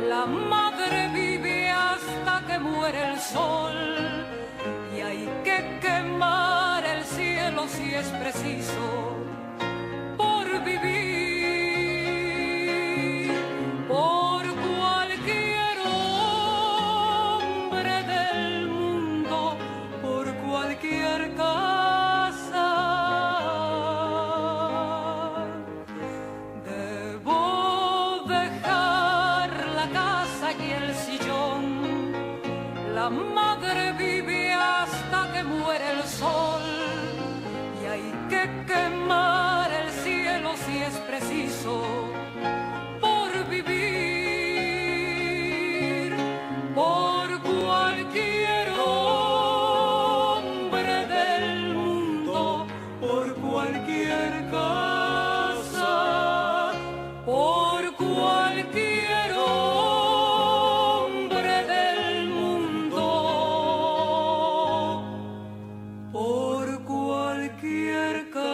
P: La madre vive hasta que muere el sol y hay que quemar el cielo si es preciso por vivir, por cualquier hombre del mundo, por cualquier casa. Debo dejar la casa y el sillón. La madre vive hasta que muere el sol y hay que quemar el cielo si es preciso por vivir, por cualquier hombre del mundo, por cualquier casa, por cualquier hombre del mundo, por cualquier casa.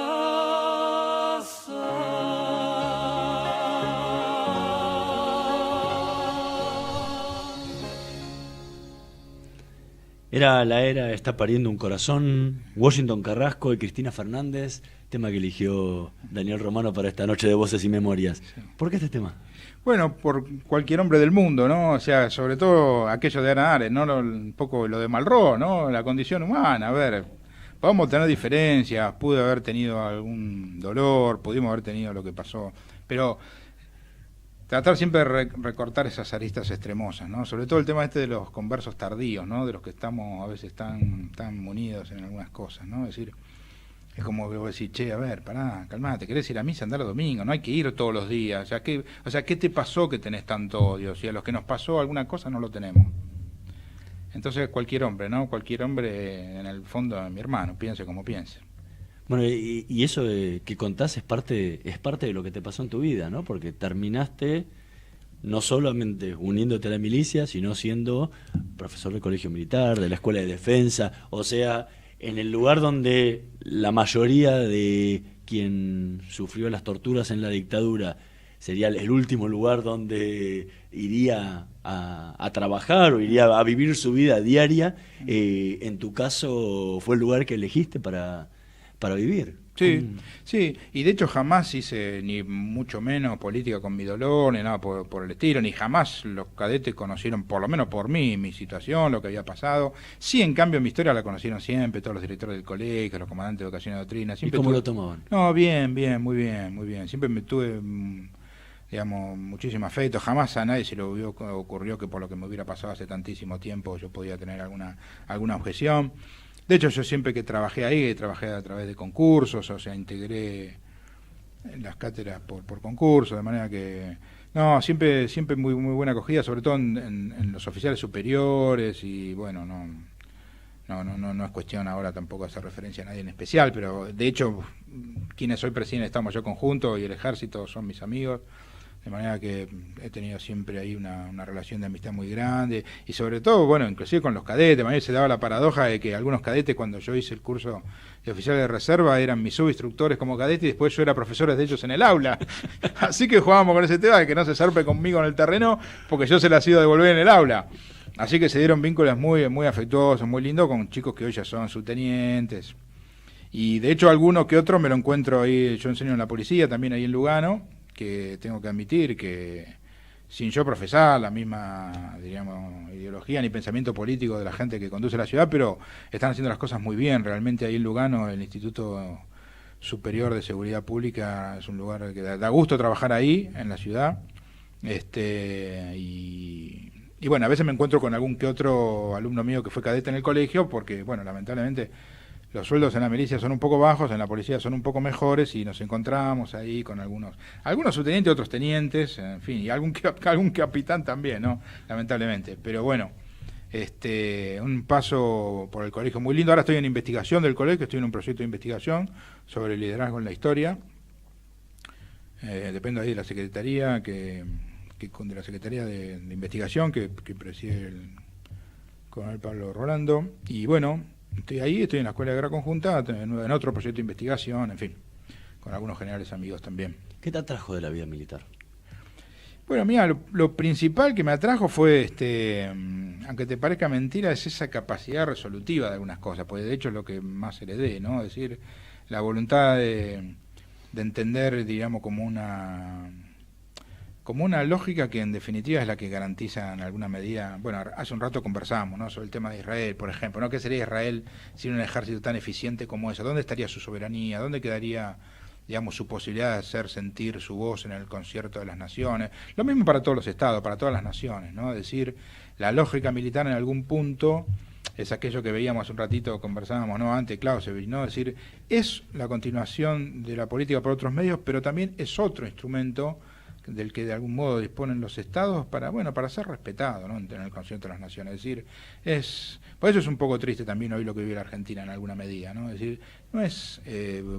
H: Era La Era está pariendo un corazón, Washington Carrasco y Cristina Fernández, tema que eligió Daniel Romano para esta noche de Voces y Memorias. ¿Por qué este tema?
I: Bueno, por cualquier hombre del mundo, ¿no? O sea, sobre todo aquello de Hannah Arendt, ¿no? Un poco lo de Malraux, ¿no? La condición humana, a ver, podemos tener diferencias, pude haber tenido algún dolor, pudimos haber tenido lo que pasó, pero tratar siempre de recortar esas aristas extremosas, ¿no? Sobre todo el tema este de los conversos tardíos, ¿no? De los que estamos a veces tan munidos en algunas cosas, ¿no? Es decir, es como que vos decís, che, a ver, pará, calmate, ¿querés ir a misa, andar los domingos? No hay que ir todos los días. O sea, ¿qué te pasó que tenés tanto odio? Si a los que nos pasó alguna cosa no lo tenemos. Entonces cualquier hombre, ¿no? Cualquier hombre, en el fondo, mi hermano, piense como piense.
H: Bueno, y eso que contás es parte de lo que te pasó en tu vida, ¿no? Porque terminaste no solamente uniéndote a la milicia, sino siendo profesor del colegio militar, de la escuela de defensa, o sea, en el lugar donde la mayoría de quien sufrió las torturas en la dictadura sería el último lugar donde iría a trabajar o iría a vivir su vida diaria, en tu caso fue el lugar que elegiste para vivir.
I: Sí, sí, y de hecho jamás hice ni mucho menos política con mi dolor, ni nada por el estilo, ni jamás los cadetes conocieron, por lo menos por mí, mi situación, lo que había pasado. Sí, en cambio, mi historia la conocieron siempre, todos los directores del colegio, los comandantes de educación y doctrina.
H: ¿Y cómo lo tomaban?
I: No, bien, muy bien. Siempre me tuve, digamos, muchísimo afecto. Jamás a nadie se le ocurrió que por lo que me hubiera pasado hace tantísimo tiempo yo podía tener alguna objeción. De hecho, yo siempre que trabajé ahí, trabajé a través de concursos, o sea, integré en las cátedras por concursos, de manera que, no, siempre muy buena acogida, sobre todo en los oficiales superiores, y bueno, no es cuestión ahora tampoco hacer referencia a nadie en especial, pero de hecho, quienes hoy presiden estamos yo conjunto y el ejército son mis amigos. De manera que he tenido siempre ahí una relación de amistad muy grande, y sobre todo, bueno, inclusive con los cadetes. De manera que se daba la paradoja de que algunos cadetes, cuando yo hice el curso de oficiales de reserva, eran mis subinstructores como cadete, y después yo era profesor de ellos en el aula. Así que jugábamos con ese tema de que no se zarpe conmigo en el terreno, porque yo se las iba a devolver en el aula. Así que se dieron vínculos muy afectuosos, muy lindos, con chicos que hoy ya son subtenientes. Y de hecho alguno que otro me lo encuentro ahí, yo enseño en la policía, también ahí en Lugano, que tengo que admitir que sin yo profesar la misma, diríamos, ideología ni pensamiento político de la gente que conduce la ciudad, pero están haciendo las cosas muy bien. Realmente ahí en Lugano, el Instituto Superior de Seguridad Pública es un lugar que da gusto trabajar ahí, en la ciudad, Y bueno, a veces me encuentro con algún que otro alumno mío que fue cadete en el colegio, porque, bueno, lamentablemente los sueldos en la milicia son un poco bajos, en la policía son un poco mejores, y nos encontramos ahí con algunos subtenientes, otros tenientes, en fin, y algún capitán también, ¿no? Lamentablemente. Pero bueno, un paso por el colegio muy lindo. Ahora estoy en investigación del colegio, estoy en un proyecto de investigación sobre el liderazgo en la historia. Dependo ahí de la secretaría de la Secretaría de Investigación que preside el coronel Pablo Rolando. Y bueno, estoy en la Escuela de Guerra Conjunta, en otro proyecto de investigación, en fin, con algunos generales amigos también.
H: ¿Qué te atrajo de la vida militar?
I: Bueno, mira, lo principal que me atrajo fue, aunque te parezca mentira, es esa capacidad resolutiva de algunas cosas, pues de hecho es lo que más heredé, ¿no? Es decir, la voluntad de entender, digamos, como una lógica que en definitiva es la que garantiza en alguna medida. Bueno, hace un rato conversábamos, ¿no?, sobre el tema de Israel, por ejemplo, ¿no? ¿Qué sería Israel sin un ejército tan eficiente como ese? ¿Dónde estaría su soberanía? ¿Dónde quedaría, digamos, su posibilidad de hacer sentir su voz en el concierto de las naciones? Lo mismo para todos los estados, para todas las naciones, ¿no? Es decir, la lógica militar en algún punto es aquello que veíamos hace un ratito, conversábamos, ¿no?, ante Clausewitz, ¿no? Es decir, es la continuación de la política por otros medios, pero también es otro instrumento del que de algún modo disponen los estados para ser respetado, ¿no?, en el concierto de las naciones. Es decir, por eso es un poco triste también hoy lo que vive la Argentina en alguna medida, ¿no? Es decir, no es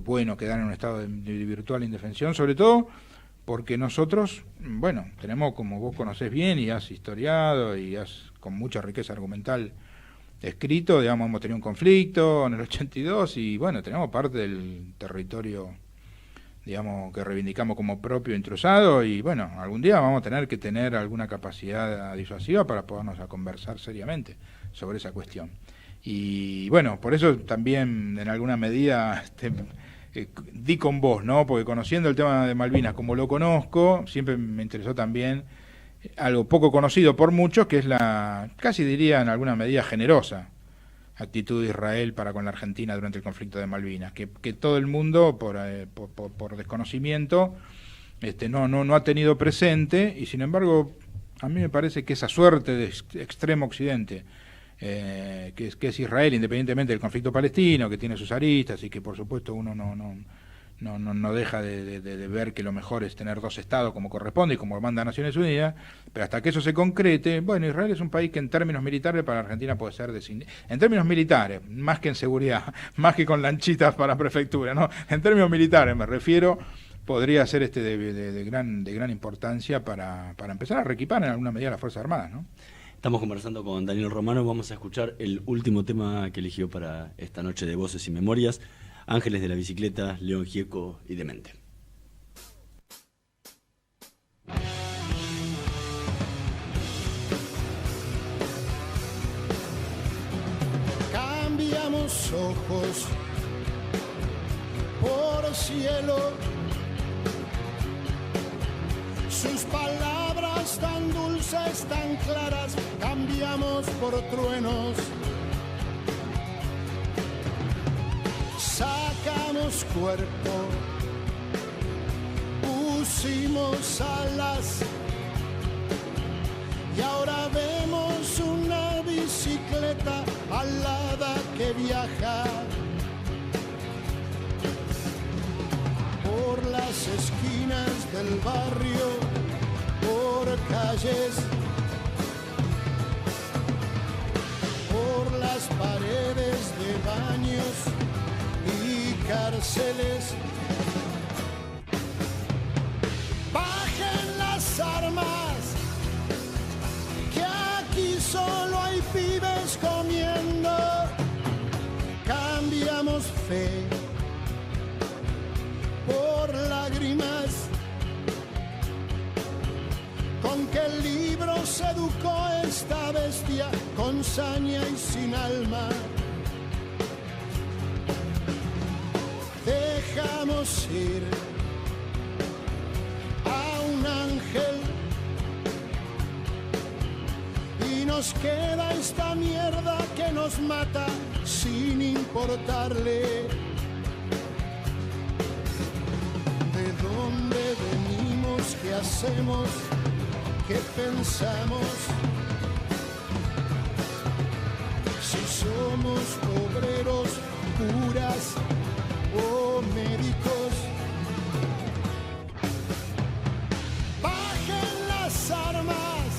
I: bueno quedar en un estado de virtual indefensión, sobre todo porque nosotros, bueno, tenemos, como vos conocés bien y has historiado y has con mucha riqueza argumental escrito, digamos, hemos tenido un conflicto en el 82 y bueno, tenemos parte del territorio, digamos, que reivindicamos como propio intrusado, y bueno, algún día vamos a tener que tener alguna capacidad disuasiva para podernos a conversar seriamente sobre esa cuestión. Y bueno, por eso también en alguna medida di con vos, ¿no? Porque conociendo el tema de Malvinas como lo conozco, siempre me interesó también algo poco conocido por muchos, que es la, casi diría en alguna medida generosa, actitud de Israel para con la Argentina durante el conflicto de Malvinas, que todo el mundo por desconocimiento no ha tenido presente, y sin embargo a mí me parece que esa suerte de extremo occidente, que es Israel, independientemente del conflicto palestino, que tiene sus aristas y que por supuesto uno no deja de ver que lo mejor es tener dos estados como corresponde y como manda Naciones Unidas, pero hasta que eso se concrete, bueno, Israel es un país que en términos militares para Argentina puede ser en términos militares, más que en seguridad, más que con lanchitas para prefectura, ¿no? En términos militares me refiero, podría ser de gran importancia para empezar a reequipar en alguna medida las Fuerzas Armadas, ¿no?
H: Estamos conversando con Daniel Romano, vamos a escuchar el último tema que eligió para esta noche de Voces y Memorias, Ángeles de la Bicicleta, León Gieco y Demente.
Q: Cambiamos ojos por cielo, sus palabras tan dulces, tan claras, cambiamos por truenos. Sacamos cuerpo, pusimos alas, y ahora vemos una bicicleta alada que viaja por las esquinas del barrio, por calles, por las paredes de baños y cárceles. Bajen las armas, que aquí solo hay pibes comiendo. Cambiamos fe por lágrimas, con que el libro se educó esta bestia con saña y sin alma. Dejamos ir a un ángel y nos queda esta mierda que nos mata sin importarle de dónde venimos, qué hacemos, qué pensamos. Si somos obreros, curas o médicos. Bajen las armas,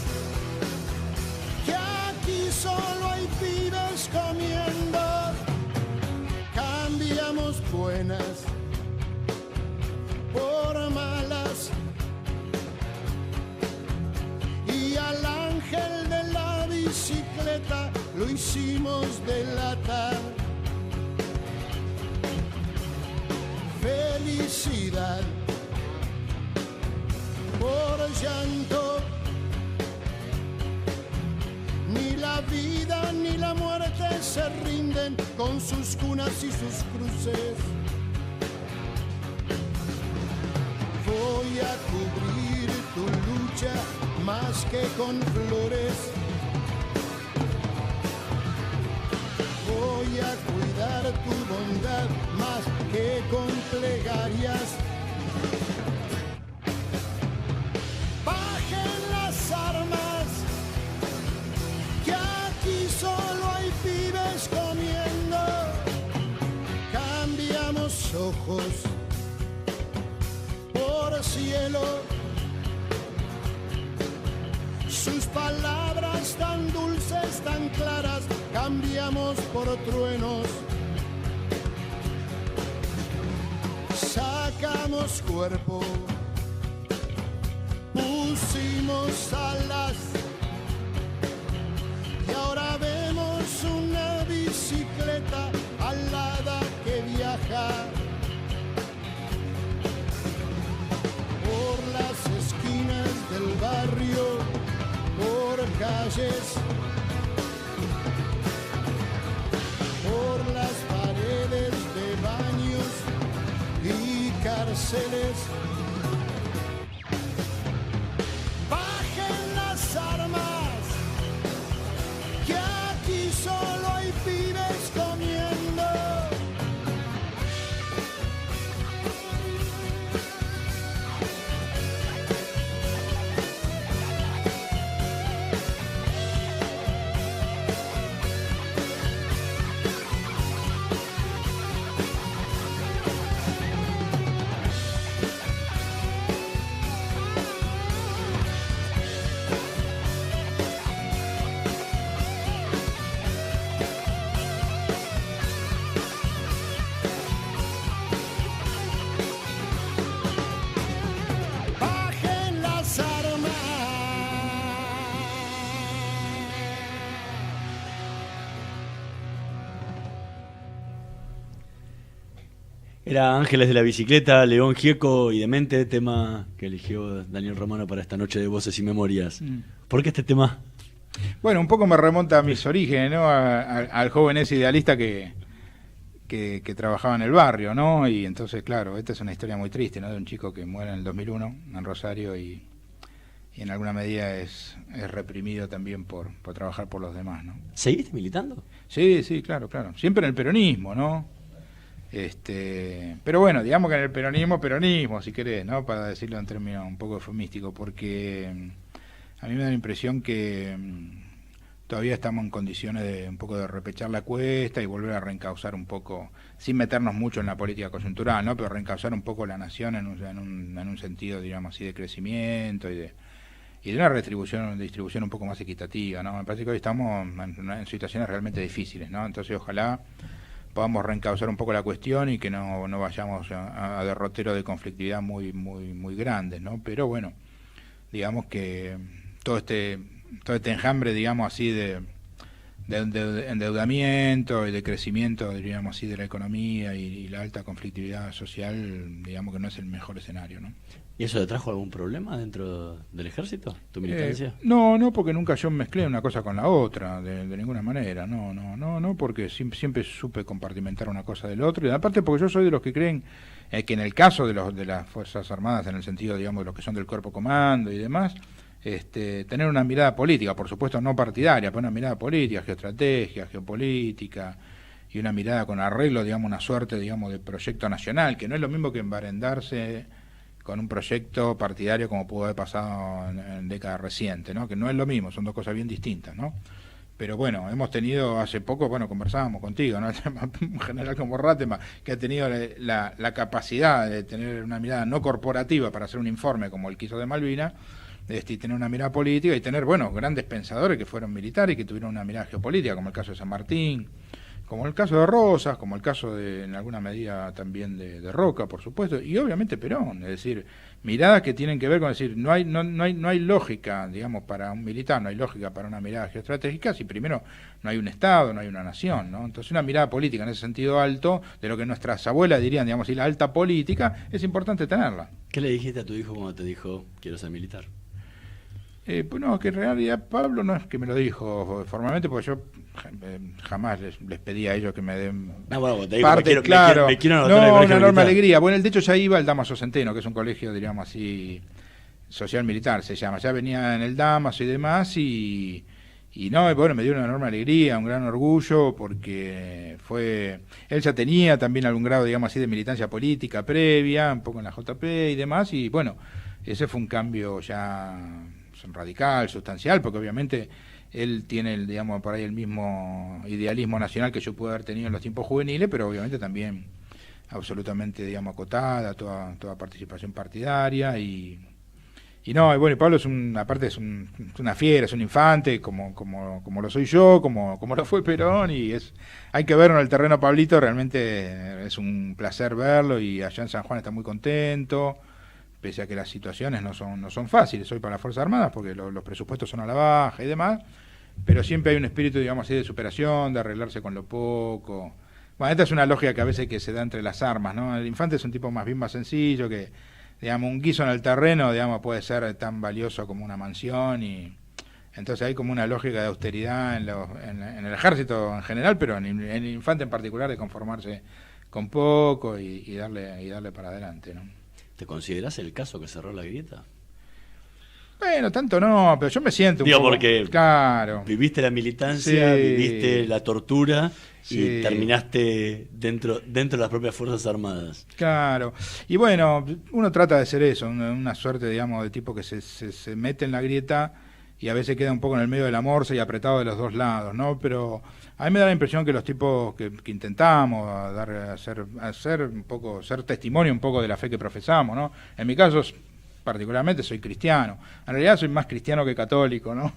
Q: que aquí solo hay pibes comiendo. Cambiamos buenas por malas. Y al ángel de la bicicleta lo hicimos delatar. Felicidad por llanto. Ni la vida ni la muerte se rinden con sus cunas y sus cruces. Voy a cubrir tu lucha más que con flores. Voy a cuidar tu bondad más que con plegarias. Bajen las armas, que aquí solo hay pibes comiendo. Cambiamos ojos por cielo. Sus palabras tan dulces, tan claras, cambiamos por truenos. Sacamos cuerpo, pusimos alas. Y ahora vemos una bicicleta alada que viaja por las esquinas del barrio, por calles, por las paredes de baños y cárceles. Bajen las armas, que aquí solo hay pibes comiendo. Bajen las armas.
H: Era Ángeles de la Bicicleta, León Gieco y Demente, tema que eligió Daniel Romano para esta noche de Voces y Memorias. ¿Por qué este tema?
I: Bueno, un poco me remonta a mis orígenes, ¿no? Al joven ese idealista que trabajaba en el barrio, ¿no? Y entonces, claro, esta es una historia muy triste, ¿no? De un chico que muere en el 2001 en Rosario y en alguna medida es reprimido también por trabajar por los demás, ¿no?
H: ¿Seguiste militando?
I: Sí, claro. Siempre en el peronismo, ¿no? Pero bueno, digamos que en el peronismo, si querés, ¿no? Para decirlo en términos un poco eufemísticos, porque a mí me da la impresión que todavía estamos en condiciones de un poco de repechar la cuesta y volver a reencauzar un poco, sin meternos mucho en la política coyuntural, ¿no? Pero reencauzar un poco la nación en un sentido, digamos así, de crecimiento y de una distribución un poco más equitativa, ¿no? Me parece que hoy estamos en situaciones realmente difíciles, ¿no? Entonces ojalá podamos reencauzar un poco la cuestión y que no vayamos a derroteros de conflictividad muy grandes, ¿no? Pero bueno, digamos que todo este enjambre, digamos así, de endeudamiento y de crecimiento, diríamos así, de la economía y la alta conflictividad social, digamos que no es el mejor escenario, ¿no?
H: ¿Y eso te trajo algún problema dentro del ejército, tu militancia?
I: No, porque nunca yo mezclé una cosa con la otra, de ninguna manera, no, porque siempre supe compartimentar una cosa del otro, y aparte porque yo soy de los que creen que en el caso de las Fuerzas Armadas, en el sentido, digamos, de los que son del Cuerpo Comando y demás, tener una mirada política, por supuesto no partidaria, pero una mirada política, geoestrategia, geopolítica, y una mirada con arreglo, digamos, una suerte, digamos, de proyecto nacional, que no es lo mismo que embarendarse con un proyecto partidario como pudo haber pasado en décadas recientes, ¿no? Que no es lo mismo, son dos cosas bien distintas, ¿no? Pero bueno, hemos tenido hace poco, bueno, conversábamos contigo, ¿no? Un general como Ratema, que ha tenido la capacidad de tener una mirada no corporativa para hacer un informe como el que hizo de Malvinas, y tener una mirada política y tener, bueno, grandes pensadores que fueron militares y que tuvieron una mirada geopolítica, como el caso de San Martín, como el caso de Rosas, como el caso de, en alguna medida también de Roca, por supuesto, y obviamente Perón, es decir, miradas que tienen que ver con decir, no hay lógica, digamos, para un militar, no hay lógica para una mirada geoestratégica si primero no hay un Estado, no hay una nación, ¿no? Entonces una mirada política en ese sentido alto, de lo que nuestras abuelas dirían, digamos, y la alta política, es importante tenerla.
H: ¿Qué le dijiste a tu hijo cuando te dijo, quiero ser militar?
I: Pues no, que en realidad Pablo no es que me lo dijo formalmente, porque yo jamás les pedí a ellos que me den parte, claro, me quiero anotar no, una enorme alegría. Bueno, de hecho ya iba el Damaso Centeno, que es un colegio, diríamos así, social militar se llama, ya venía en el Damaso y demás, y no, bueno, me dio una enorme alegría, un gran orgullo, porque él ya tenía también algún grado, digamos así, de militancia política previa, un poco en la JP y demás, y bueno, ese fue un cambio ya radical, sustancial, porque obviamente él tiene, digamos, por ahí el mismo idealismo nacional que yo pude haber tenido en los tiempos juveniles, pero obviamente también absolutamente, digamos, acotada, toda participación partidaria, y no, y bueno, y Pablo aparte es una fiera, es un infante, como lo soy yo, como lo fue Perón, y hay que verlo en el terreno, Pablito, realmente es un placer verlo, y allá en San Juan está muy contento, pese a que las situaciones no son fáciles hoy para las Fuerzas Armadas, porque los presupuestos son a la baja y demás, pero siempre hay un espíritu, digamos así, de superación, de arreglarse con lo poco. Bueno, esta es una lógica que a veces que se da entre las armas, ¿no? El infante es un tipo más sencillo, que, digamos, un guiso en el terreno, digamos, puede ser tan valioso como una mansión, y entonces hay como una lógica de austeridad en el ejército en general, pero en el infante en particular, de conformarse con poco y darle para adelante, ¿no?
H: ¿Te considerás el caso que cerró la grieta?
I: Bueno, tanto no, pero yo me siento un poco...
H: porque claro, viviste la militancia, sí, viviste la tortura, sí, y terminaste dentro de las propias Fuerzas Armadas.
I: Claro, y bueno, uno trata de ser eso, una suerte, digamos, de tipo que se mete en la grieta y a veces queda un poco en el medio de la morsa y apretado de los dos lados, ¿no? Pero a mí me da la impresión que los tipos que intentamos hacer un poco, ser testimonio un poco de la fe que profesamos, ¿no? En mi caso, particularmente, soy cristiano. En realidad soy más cristiano que católico, ¿no?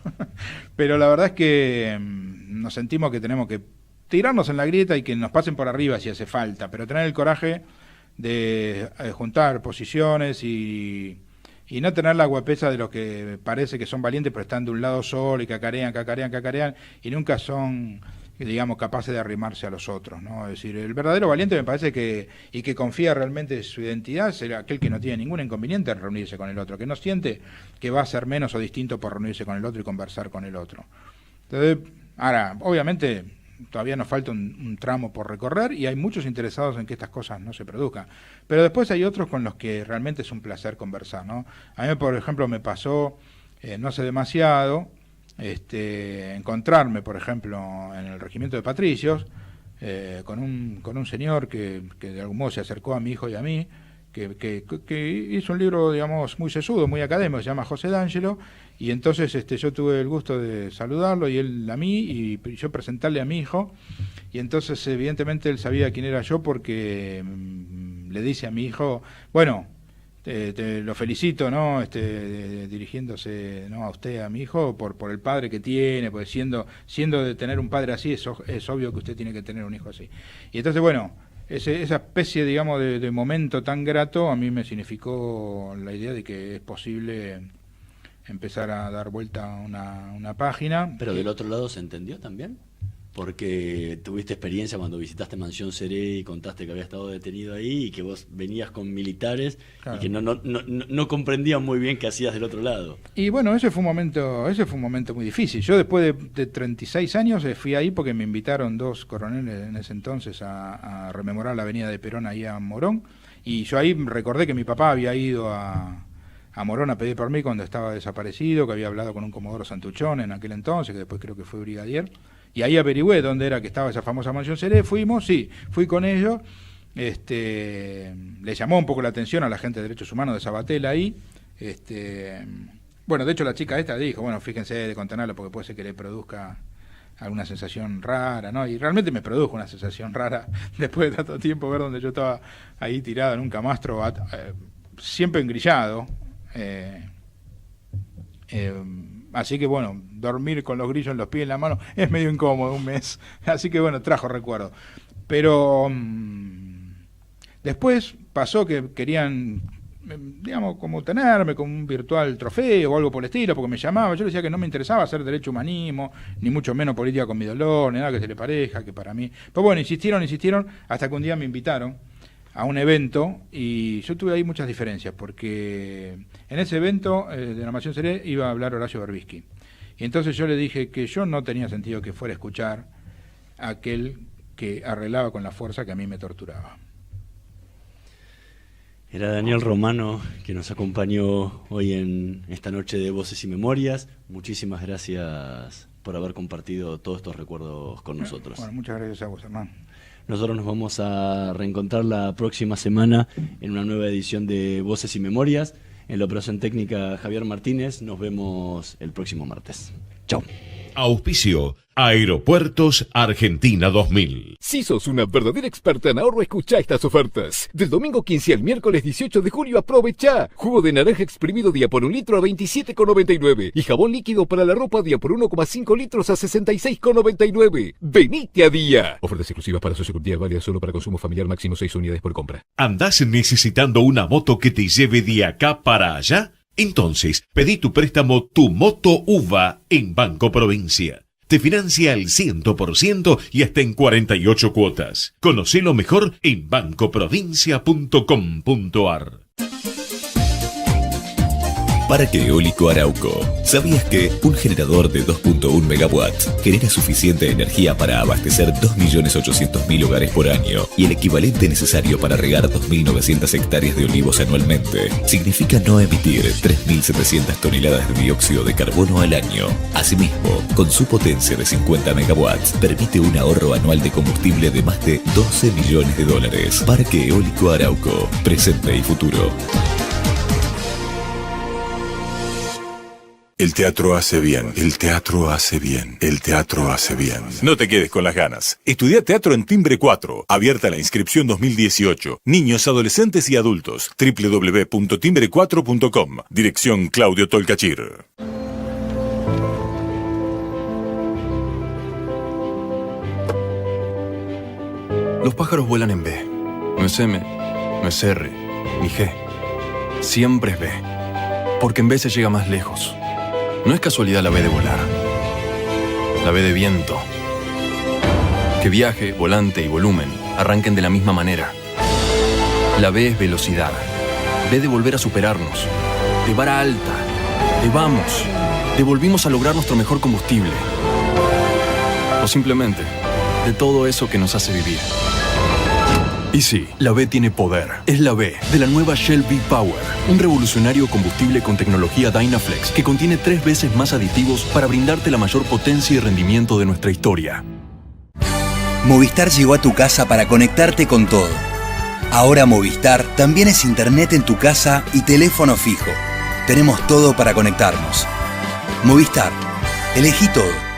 I: Pero la verdad es que nos sentimos que tenemos que tirarnos en la grieta y que nos pasen por arriba si hace falta, pero tener el coraje de juntar posiciones y no tener la guapesa de los que parece que son valientes pero están de un lado solo y cacarean y nunca son, digamos, capaces de arrimarse a los otros, ¿no? Es decir, el verdadero valiente me parece que confía realmente en su identidad, será aquel que no tiene ningún inconveniente en reunirse con el otro, que no siente que va a ser menos o distinto por reunirse con el otro y conversar con el otro. Entonces, ahora, obviamente, todavía nos falta un tramo por recorrer y hay muchos interesados en que estas cosas no se produzcan. Pero después hay otros con los que realmente es un placer conversar, ¿no? A mí, por ejemplo, me pasó no hace demasiado encontrarme, por ejemplo, en el regimiento de Patricios con un señor que de algún modo se acercó a mi hijo y a mí, que hizo un libro, digamos, muy sesudo, muy académico, se llama José D'Angelo, y entonces yo tuve el gusto de saludarlo y él a mí, y yo presentarle a mi hijo, y entonces evidentemente él sabía quién era yo porque le dice a mi hijo, bueno, te lo felicito, ¿no? Dirigiéndose, ¿no?, a usted, a mi hijo, por el padre que tiene, pues siendo de tener un padre así, es obvio que usted tiene que tener un hijo así. Y entonces, bueno, esa especie, digamos, de momento tan grato a mí me significó la idea de que es posible empezar a dar vuelta a una página.
H: Pero del otro lado se entendió también, porque tuviste experiencia cuando visitaste Mansión Seré y contaste que había estado detenido ahí y que vos venías con militares, claro, y que no comprendían muy bien qué hacías del otro lado.
I: Y bueno, ese fue un momento muy difícil. Yo después de 36 años fui ahí porque me invitaron dos coroneles en ese entonces a rememorar la avenida de Perón ahí a Morón, y yo ahí recordé que mi papá había ido a Morón a pedir por mí cuando estaba desaparecido, que había hablado con un comodoro Santuchón en aquel entonces, que después creo que fue brigadier, y ahí averigüé dónde era que estaba esa famosa Mansión Seré. Fui con ellos, le llamó un poco la atención a la gente de Derechos Humanos de Sabatel ahí. Bueno, de hecho la chica esta dijo, bueno, fíjense de contenerlo porque puede ser que le produzca alguna sensación rara, ¿no? Y realmente me produjo una sensación rara después de tanto tiempo ver donde yo estaba ahí tirado en un camastro, siempre engrillado. Así que bueno, dormir con los grillos en los pies y en la mano es medio incómodo un mes. Así que bueno, trajo recuerdo. Pero después pasó que querían, digamos, como tenerme como un virtual trofeo o algo por el estilo, porque me llamaba. Yo le decía que no me interesaba hacer derecho humanismo, ni mucho menos política con mi dolor, ni nada que se le parezca, que para mí. Pero bueno, insistieron, hasta que un día me invitaron a un evento y yo tuve ahí muchas diferencias, porque en ese evento de la Nación Seré iba a hablar Horacio Berbisky. Y entonces yo le dije que yo no tenía sentido que fuera a escuchar a aquel que arreglaba con la fuerza que a mí me torturaba.
H: Era Daniel Romano que nos acompañó hoy en esta noche de Voces y Memorias. Muchísimas gracias por haber compartido todos estos recuerdos con nosotros.
I: Bueno, muchas gracias a vos, hermano.
H: Nosotros nos vamos a reencontrar la próxima semana en una nueva edición de Voces y Memorias. En la operación técnica Javier Martínez. Nos vemos el próximo martes. Chao.
A: Auspicio Aeropuertos Argentina 2000.
B: Si sos una verdadera experta en ahorro, escuchá estas ofertas. Del domingo 15 al miércoles 18 de julio, aprovechá. Jugo de naranja exprimido día por 1 litro a 27,99. Y jabón líquido para la ropa día por 1,5 litros a 66,99. ¡Venite a día! Ofertas exclusivas para socios con día, válida solo para consumo familiar, máximo 6 unidades por compra.
A: ¿Andás necesitando una moto que te lleve de acá para allá? Entonces, pedí tu préstamo Tu Moto UVA en Banco Provincia. Te financia al 100% y hasta en 48 cuotas. Conocelo mejor en bancoprovincia.com.ar.
C: Parque Eólico Arauco. ¿Sabías que un generador de 2.1 megawatts genera suficiente energía para abastecer 2.800.000 hogares por año y el equivalente necesario para regar 2.900 hectáreas de olivos anualmente? Significa no emitir 3.700 toneladas de dióxido de carbono al año. Asimismo, con su potencia de 50 megawatts, permite un ahorro anual de combustible de más de $12 millones. Parque Eólico Arauco. Presente y futuro.
D: El teatro hace bien, el teatro hace bien, el teatro hace bien. No te quedes con las ganas. Estudia teatro en Timbre 4. Abierta la inscripción 2018. Niños, adolescentes y adultos. www.timbre4.com. Dirección Claudio Tolcachir.
E: Los pájaros vuelan en B. No es M, no es R, ni G. Siempre es B. Porque en B se llega más lejos. No es casualidad la B de volar. La B de viento. Que viaje, volante y volumen arranquen de la misma manera. La B es velocidad. B de volver a superarnos. De vara alta. De vamos. De volvimos a lograr nuestro mejor combustible. O simplemente, de todo eso que nos hace vivir. Y sí, la B tiene poder. Es la B de la nueva Shell V-Power, un revolucionario combustible con tecnología Dynaflex que contiene 3 veces más aditivos para brindarte la mayor potencia y rendimiento de nuestra historia.
F: Movistar llegó a tu casa para conectarte con todo. Ahora Movistar también es internet en tu casa y teléfono fijo. Tenemos todo para conectarnos. Movistar. Elegí todo.